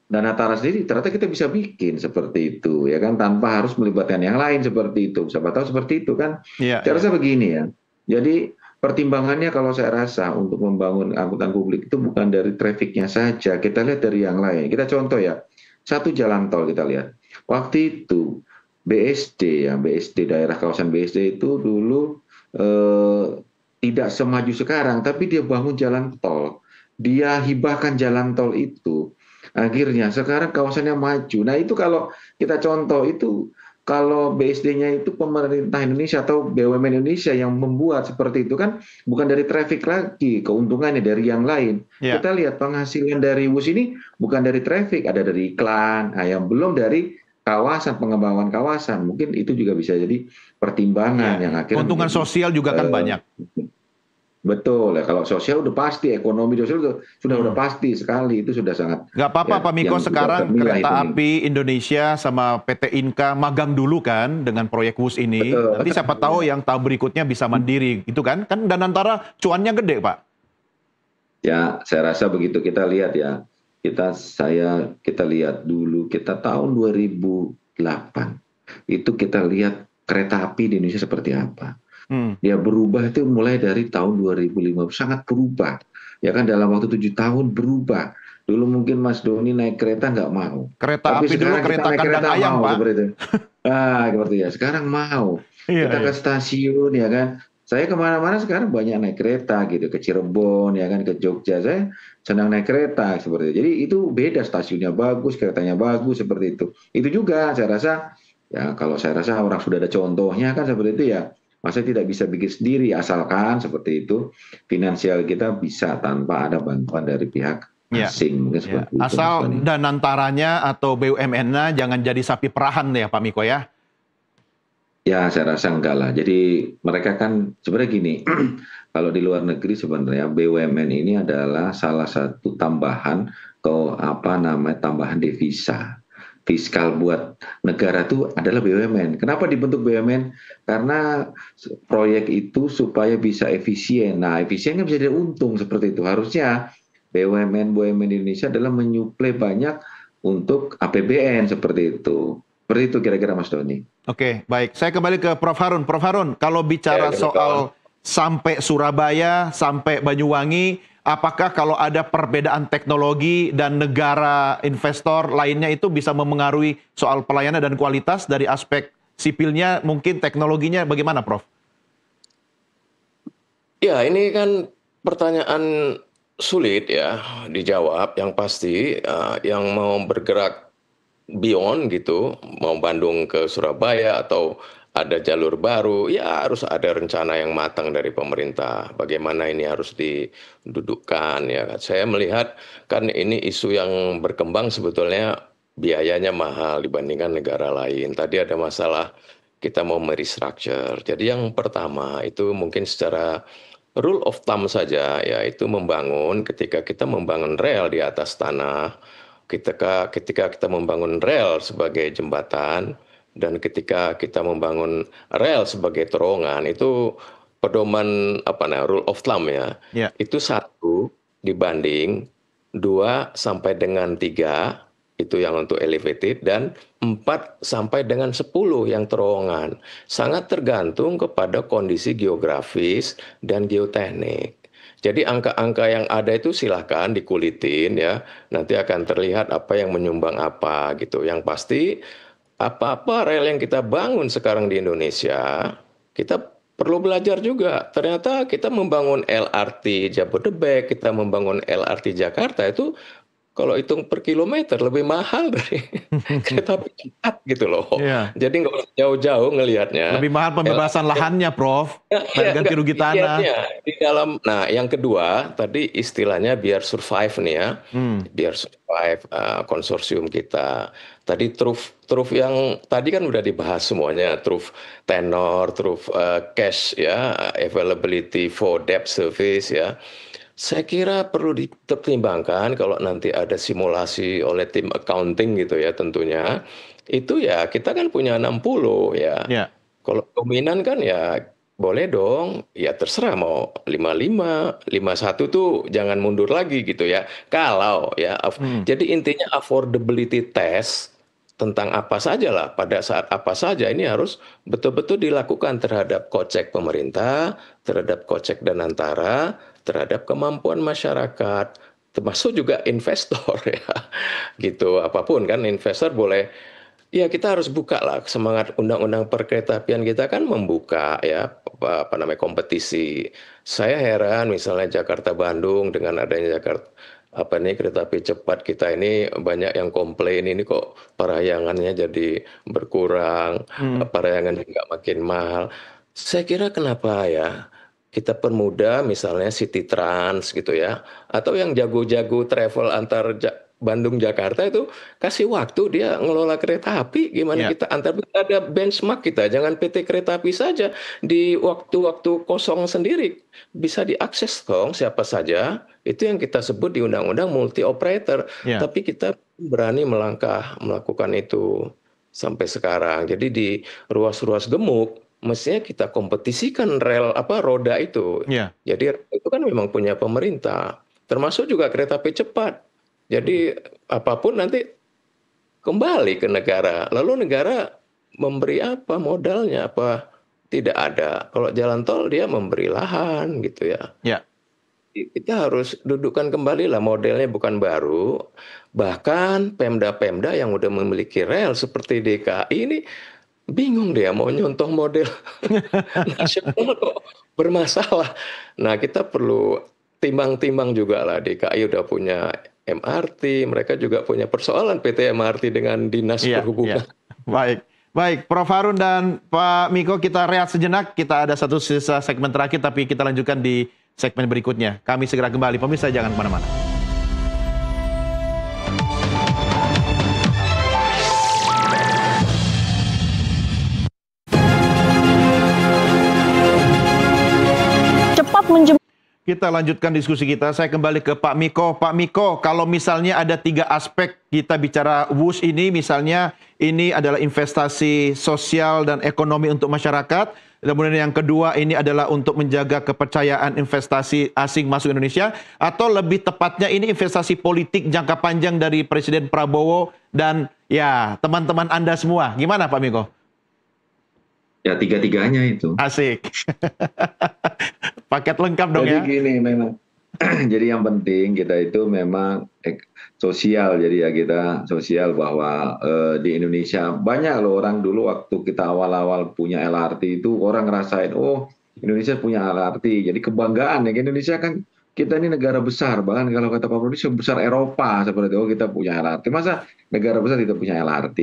D: dana tara sendiri, ternyata kita bisa bikin seperti itu ya kan, tanpa harus melibatkan yang lain seperti itu. Siapa tahu seperti itu kan. Saya rasa begini ya. Jadi pertimbangannya kalau saya rasa untuk membangun angkutan publik itu bukan dari trafficnya saja, kita lihat dari yang lain. Kita contoh ya, satu jalan tol kita lihat. Waktu itu BSD daerah kawasan BSD itu dulu tidak semaju sekarang, tapi dia bangun jalan tol, dia hibahkan jalan tol itu, akhirnya sekarang kawasannya maju. Nah itu kalau kita contoh itu kalau BSD-nya itu pemerintah Indonesia atau BUMN Indonesia yang membuat seperti itu kan bukan dari traffic lagi, keuntungannya dari yang lain.
C: Ya.
D: Kita lihat penghasilan dari WUS ini bukan dari traffic, ada dari iklan, yang belum dari kawasan, pengembangan kawasan. Mungkin itu juga bisa jadi pertimbangan yang akhirnya
C: keuntungan sosial juga kan banyak.
D: Betul ya, kalau sosial udah pasti, ekonomi sosial udah pasti sekali, itu sudah sangat.
C: Nggak apa-apa Pak Miko, sekarang Kereta Api Indonesia sama PT Inka magang dulu kan dengan proyek WUS ini.
D: Betul.
C: Nanti siapa tahu yang tahun berikutnya bisa mandiri, gitu kan? Kan Danantara cuannya gede Pak.
D: Ya, saya rasa begitu. Kita lihat ya, kita lihat dulu, kita tahun 2008 itu kita lihat kereta api di Indonesia seperti apa. Ya berubah itu mulai dari tahun 2005, sangat berubah. Ya kan dalam waktu 7 tahun berubah. Dulu mungkin Mas Doni naik kereta nggak mau.
C: Kereta
D: Tapi
C: api dulu kereta kandang ayam Pak.
D: Seperti itu. Seperti ya. Sekarang mau. Kita ke stasiun ya kan. Saya kemana-mana sekarang banyak naik kereta gitu. Ke Cirebon ya kan, ke Jogja. Saya senang naik kereta seperti itu. Jadi itu beda, stasiunnya bagus, keretanya bagus seperti itu. Itu juga saya rasa, ya kalau saya rasa orang sudah ada contohnya kan seperti itu ya. Masa tidak bisa bikin sendiri, asalkan seperti itu finansial kita bisa tanpa ada bantuan dari pihak asing. Mungkin seperti itu.
C: Asal Danantaranya atau BUMN-nya jangan jadi sapi perahan ya Pak Miko ya?
D: Ya saya rasa enggak lah. Jadi mereka kan sebenarnya gini, kalau di luar negeri sebenarnya BUMN ini adalah salah satu tambahan tambahan devisa. Fiskal buat negara itu adalah BUMN. Kenapa dibentuk BUMN? Karena proyek itu supaya bisa efisien. Nah, efisiennya bisa jadi untung seperti itu. Harusnya BUMN di Indonesia adalah menyuplai banyak untuk APBN seperti itu. Seperti itu kira-kira Mas Doni.
C: Oke, baik. Saya kembali ke Prof. Harun. Prof. Harun, kalau bicara soal sampai Surabaya, sampai Banyuwangi, apakah kalau ada perbedaan teknologi dan negara investor lainnya itu bisa memengaruhi soal pelayanan dan kualitas dari aspek sipilnya, mungkin teknologinya bagaimana, Prof?
E: Ya, ini kan pertanyaan sulit ya dijawab. Yang pasti yang mau bergerak beyond gitu, mau Bandung ke Surabaya atau ada jalur baru, ya harus ada rencana yang matang dari pemerintah. Bagaimana ini harus didudukkan ya. Saya melihat kan ini isu yang berkembang sebetulnya biayanya mahal dibandingkan negara lain. Tadi ada masalah kita mau merestructure. Jadi yang pertama itu mungkin secara rule of thumb saja, yaitu ketika kita membangun rel di atas tanah, ketika kita membangun rel sebagai jembatan, dan ketika kita membangun rel sebagai terowongan, itu pedoman rule of thumb ya. Itu 1 dibanding 2 sampai dengan 3 itu yang untuk elevated, dan 4 sampai dengan 10 yang terowongan. Sangat tergantung kepada kondisi geografis dan geoteknik. Jadi angka-angka yang ada itu silahkan dikulitin ya, nanti akan terlihat apa yang menyumbang apa gitu. Yang pasti apa-apa rel yang kita bangun sekarang di Indonesia, kita perlu belajar juga. Ternyata kita membangun LRT Jabodebek, kita membangun LRT Jakarta itu kalau hitung per kilometer lebih mahal dari kereta api cepat gitu loh. Jadi nggak usah jauh-jauh ngelihatnya.
C: Lebih mahal pembebasan lahannya, Prof. Ganti rugi tanah.
E: Di dalam, nah yang kedua tadi istilahnya biar survive nih ya, biar survive konsorsium kita. Tadi truf yang tadi kan udah dibahas semuanya, truf tenor, truf cash ya, availability for debt service ya. Saya kira perlu dipertimbangkan kalau nanti ada simulasi oleh tim accounting gitu ya tentunya. Itu ya kita kan punya 60 ya. Kalau dominan kan ya boleh dong, ya terserah mau 55, 51 tuh jangan mundur lagi gitu ya. Kalau ya, jadi intinya affordability test tentang apa saja lah, pada saat apa saja ini harus betul-betul dilakukan terhadap kocek pemerintah, terhadap kocek Danantara, terhadap kemampuan masyarakat, termasuk juga investor ya, gitu. Apapun kan investor boleh, ya kita harus buka lah, semangat undang-undang perkeretaapian kita kan membuka ya kompetisi. Saya heran misalnya Jakarta Bandung dengan adanya kereta api cepat kita ini banyak yang komplain ini kok parayangannya jadi berkurang, parayangan juga makin mahal. Saya kira kenapa ya kita permudah misalnya City Trans gitu ya, atau yang jago-jago travel antar Bandung Jakarta itu kasih waktu dia ngelola kereta api, gimana
C: Ya.
E: kita antar, ada benchmark kita, jangan PT Kereta Api saja di waktu-waktu kosong sendiri bisa diakses dong siapa saja. Itu yang kita sebut di undang-undang multi operator.
C: Ya.
E: Tapi kita berani melakukan itu sampai sekarang. Jadi di ruas-ruas gemuk mestinya kita kompetisikan roda itu.
C: Ya.
E: Jadi itu kan memang punya pemerintah, termasuk juga kereta api cepat. Jadi apapun nanti kembali ke negara. Lalu negara memberi apa modalnya, apa tidak ada. Kalau jalan tol dia memberi lahan gitu ya.
C: Ya.
E: Kita harus dudukkan kembali lah, modelnya bukan baru. Bahkan Pemda-Pemda yang udah memiliki rel seperti DKI ini bingung dia mau nyontoh model nasional kok bermasalah. Nah, kita perlu timbang-timbang juga lah. DKI udah punya MRT, mereka juga punya persoalan PT MRT dengan Dinas Perhubungan.
C: Baik. Baik, Prof. Harun dan Pak Miko, kita rehat sejenak. Kita ada satu sisa segmen terakhir, tapi kita lanjutkan di segmen berikutnya. Kami segera kembali. Pemirsa jangan kemana-mana. Kita lanjutkan diskusi kita. Saya kembali ke Pak Miko. Pak Miko, kalau misalnya ada 3 aspek kita bicara WUS ini, misalnya ini adalah investasi sosial dan ekonomi untuk masyarakat. Kemudian yang kedua ini adalah untuk menjaga kepercayaan investasi asing masuk Indonesia. Atau lebih tepatnya ini investasi politik jangka panjang dari Presiden Prabowo dan ya teman-teman Anda semua. Gimana Pak Miko?
D: Ya, tiga-tiganya itu.
C: Asik. Paket lengkap dong.
D: Jadi
C: ya.
D: gini memang. Jadi yang penting kita itu memang sosial. Jadi ya kita sosial bahwa di Indonesia banyak loh orang dulu waktu kita awal-awal punya LRT itu orang ngerasain, oh Indonesia punya LRT. Jadi kebanggaan ya, Indonesia kan kita ini negara besar, bahkan kalau kata Pak Prodi sebesar Eropa seperti itu, oh kita punya LRT. Masa negara besar tidak punya LRT?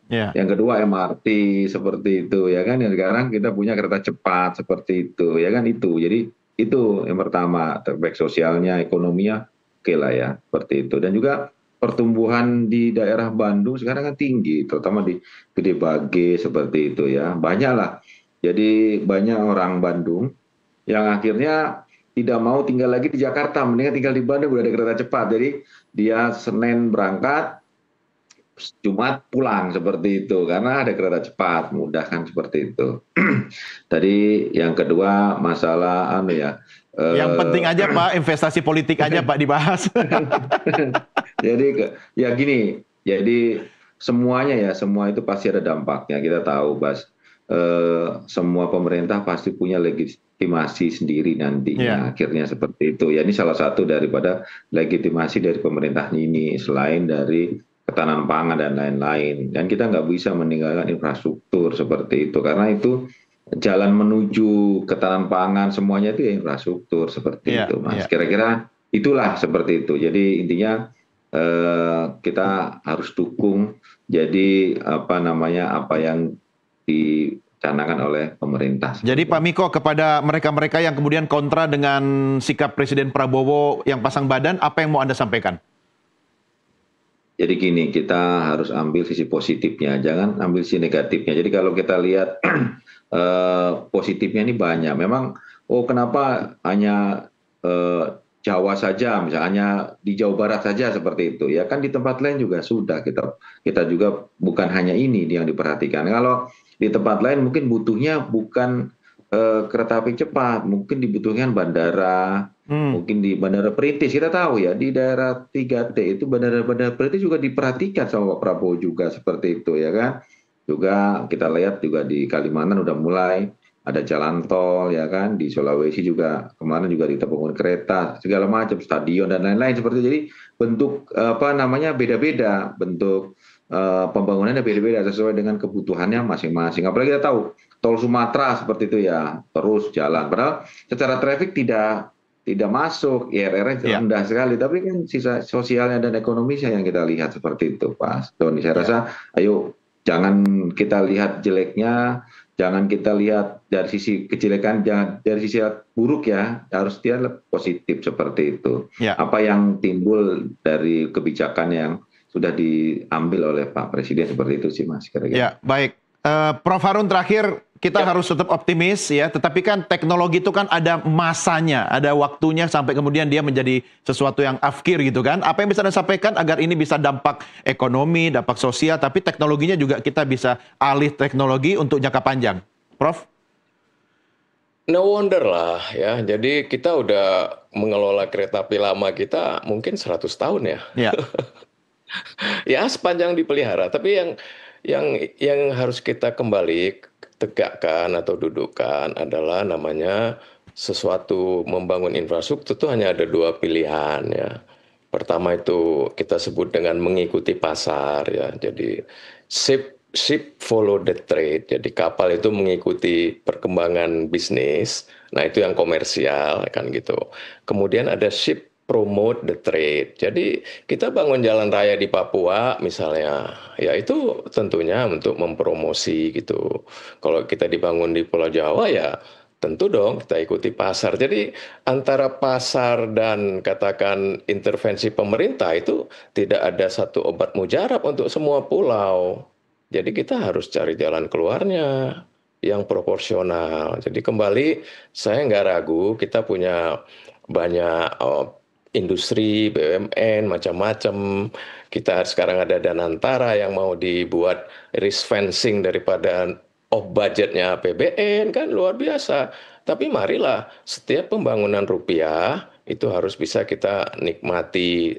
C: Ya.
D: Yang kedua MRT seperti itu ya kan. Yang sekarang kita punya kereta cepat seperti itu ya kan itu. Jadi itu yang pertama, aspek sosialnya, ekonominya oke lah ya seperti itu. Dan juga pertumbuhan di daerah Bandung sekarang kan tinggi, terutama di Gede Bage seperti itu ya. Banyak lah. Jadi banyak orang Bandung yang akhirnya tidak mau tinggal lagi di Jakarta, mendingan tinggal di Bandung, udah ada kereta cepat. Jadi dia Senin berangkat, Jumat pulang seperti itu, karena ada kereta cepat, mudah kan seperti itu. Tadi yang kedua masalah
C: yang penting aja Pak, investasi politik aja Pak dibahas.
D: Jadi ya gini, jadi semuanya ya, semua itu pasti ada dampaknya. Kita tahu semua pemerintah pasti punya legitimasi sendiri nantinya. Akhirnya seperti itu. Ya ini salah satu daripada legitimasi dari pemerintah ini, selain dari ketahanan pangan dan lain-lain. Dan kita nggak bisa meninggalkan infrastruktur seperti itu, karena itu jalan menuju ketahanan pangan semuanya itu ya infrastruktur seperti itu, Mas. Kira-kira itulah seperti itu. Jadi intinya kita harus dukung. Jadi apa yang dicanangkan oleh pemerintah.
C: Jadi Pak Miko, kepada mereka-mereka yang kemudian kontra dengan sikap Presiden Prabowo yang pasang badan, apa yang mau Anda sampaikan?
D: Jadi gini, kita harus ambil sisi positifnya, jangan ambil sisi negatifnya. Jadi kalau kita lihat positifnya ini banyak. Memang, kenapa hanya Jawa saja, misalnya di Jawa Barat saja seperti itu. Ya kan di tempat lain juga sudah kita juga bukan hanya ini yang diperhatikan. Kalau di tempat lain mungkin butuhnya bukan kereta api cepat, mungkin dibutuhkan bandara. Mungkin di Bandara Perintis, kita tahu ya, di daerah 3T itu Bandara Perintis juga diperhatikan sama Pak Prabowo juga seperti itu ya kan. Juga kita lihat juga di Kalimantan udah mulai ada jalan tol ya kan, di Sulawesi juga kemarin juga kita bangun kereta, segala macam, stadion dan lain-lain seperti itu. Jadi bentuk beda-beda, bentuk pembangunannya beda-beda sesuai dengan kebutuhannya masing-masing. Apalagi kita tahu tol Sumatera seperti itu ya, terus jalan. Padahal secara traffic tidak tidak masuk, IRR rendah sekali. Tapi kan sisa sosialnya dan ekonomisnya yang kita lihat seperti itu, Pak Doni. Saya rasa, ayo jangan kita lihat jeleknya, jangan kita lihat dari sisi kejelekan, jangan dari sisi buruk ya, harus dia positif seperti itu. Apa yang timbul dari kebijakan yang sudah diambil oleh Pak Presiden seperti itu sih, Mas. Kira-kira.
C: Ya, baik. Prof. Harun, terakhir, kita harus tetap optimis ya, tetapi kan teknologi itu kan ada masanya, ada waktunya sampai kemudian dia menjadi sesuatu yang afkir gitu kan. Apa yang bisa Anda sampaikan agar ini bisa dampak ekonomi, dampak sosial, tapi teknologinya juga kita bisa alih teknologi untuk jangka panjang. Prof?
E: No wonder lah ya, jadi kita udah mengelola kereta api lama kita mungkin 100 tahun ya.
C: Ya.
E: Ya sepanjang dipelihara, tapi yang harus kita kembali tegakkan atau dudukkan adalah namanya sesuatu membangun infrastruktur itu hanya ada 2 pilihan ya. Pertama itu kita sebut dengan mengikuti pasar ya. Jadi ship follow the trade. Jadi kapal itu mengikuti perkembangan bisnis. Nah, itu yang komersial kan gitu. Kemudian ada ship promote the trade. Jadi kita bangun jalan raya di Papua misalnya, ya itu tentunya untuk mempromosi gitu. Kalau kita dibangun di Pulau Jawa ya tentu dong kita ikuti pasar. Jadi antara pasar dan katakan intervensi pemerintah itu tidak ada satu obat mujarab untuk semua pulau. Jadi kita harus cari jalan keluarnya yang proporsional. Jadi kembali saya nggak ragu kita punya banyak industri, BUMN, macam-macam. Kita sekarang ada Danantara yang mau dibuat risk fencing daripada off budgetnya APBN, kan luar biasa. Tapi marilah setiap pembangunan rupiah itu harus bisa kita nikmati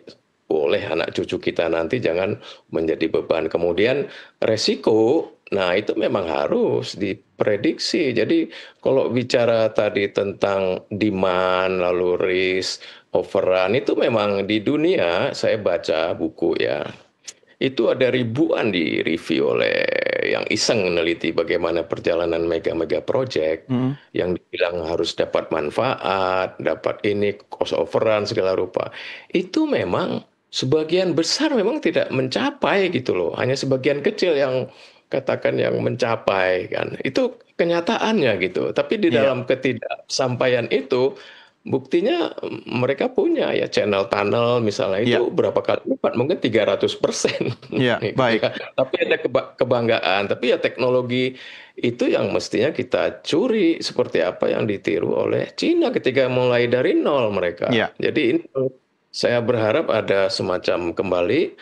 E: oleh anak cucu kita nanti, jangan menjadi beban. Kemudian resiko, nah itu memang harus diprediksi. Jadi kalau bicara tadi tentang demand, lalu risk, overrun, itu memang di dunia, saya baca buku ya, itu ada ribuan di review oleh yang iseng meneliti bagaimana perjalanan mega-mega project yang dibilang harus dapat manfaat, dapat ini, cost overrun, segala rupa. Itu memang sebagian besar memang tidak mencapai gitu loh. Hanya sebagian kecil yang katakan yang mencapai kan. Itu kenyataannya gitu. Tapi di dalam ketidaksampaian itu buktinya mereka punya ya channel tunnel misalnya itu berapa kali lipat, mungkin 300%.
C: Ya, baik.
E: Tapi ada kebanggaan. Tapi ya teknologi itu yang mestinya kita curi seperti apa yang ditiru oleh Cina ketika mulai dari nol mereka. Jadi ini saya berharap ada semacam kembali,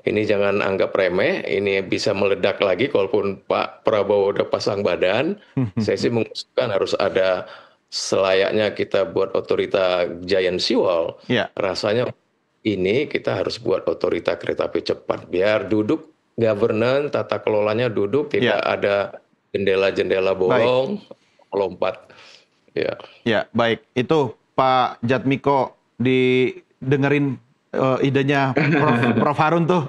E: ini jangan anggap remeh, ini bisa meledak lagi kalaupun Pak Prabowo udah pasang badan. Saya sih mengusulkan harus ada selayaknya kita buat otorita giant seawall. Rasanya ini kita harus buat otorita kereta api cepat. Biar duduk governance, tata kelolanya duduk, tidak ada jendela-jendela bolong, lompat.
C: Ya, baik. Itu Pak Jatmiko didengerin idenya Prof. Harun tuh.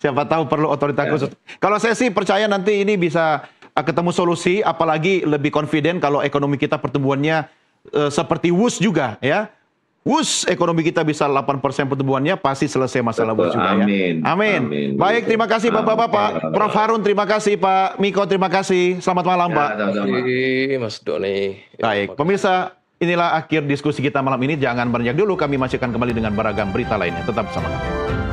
C: Siapa tahu perlu otoritas khusus. Kalau saya sih percaya nanti ini bisa ketemu solusi, apalagi lebih confident kalau ekonomi kita pertumbuhannya seperti WUS juga ya. WUS ekonomi kita bisa 8% pertumbuhannya, pasti selesai masalah WUS juga ya. Amin. Baik, terima kasih Bapak-bapak. Prof. Harun terima kasih, Pak Miko terima kasih. Selamat malam, Pak.
E: Terima kasih, Mas Doni.
C: Baik, pemirsa, inilah akhir diskusi kita malam ini. Jangan beranjak dulu, kami masih akan kembali dengan beragam berita lainnya. Tetap bersama kami.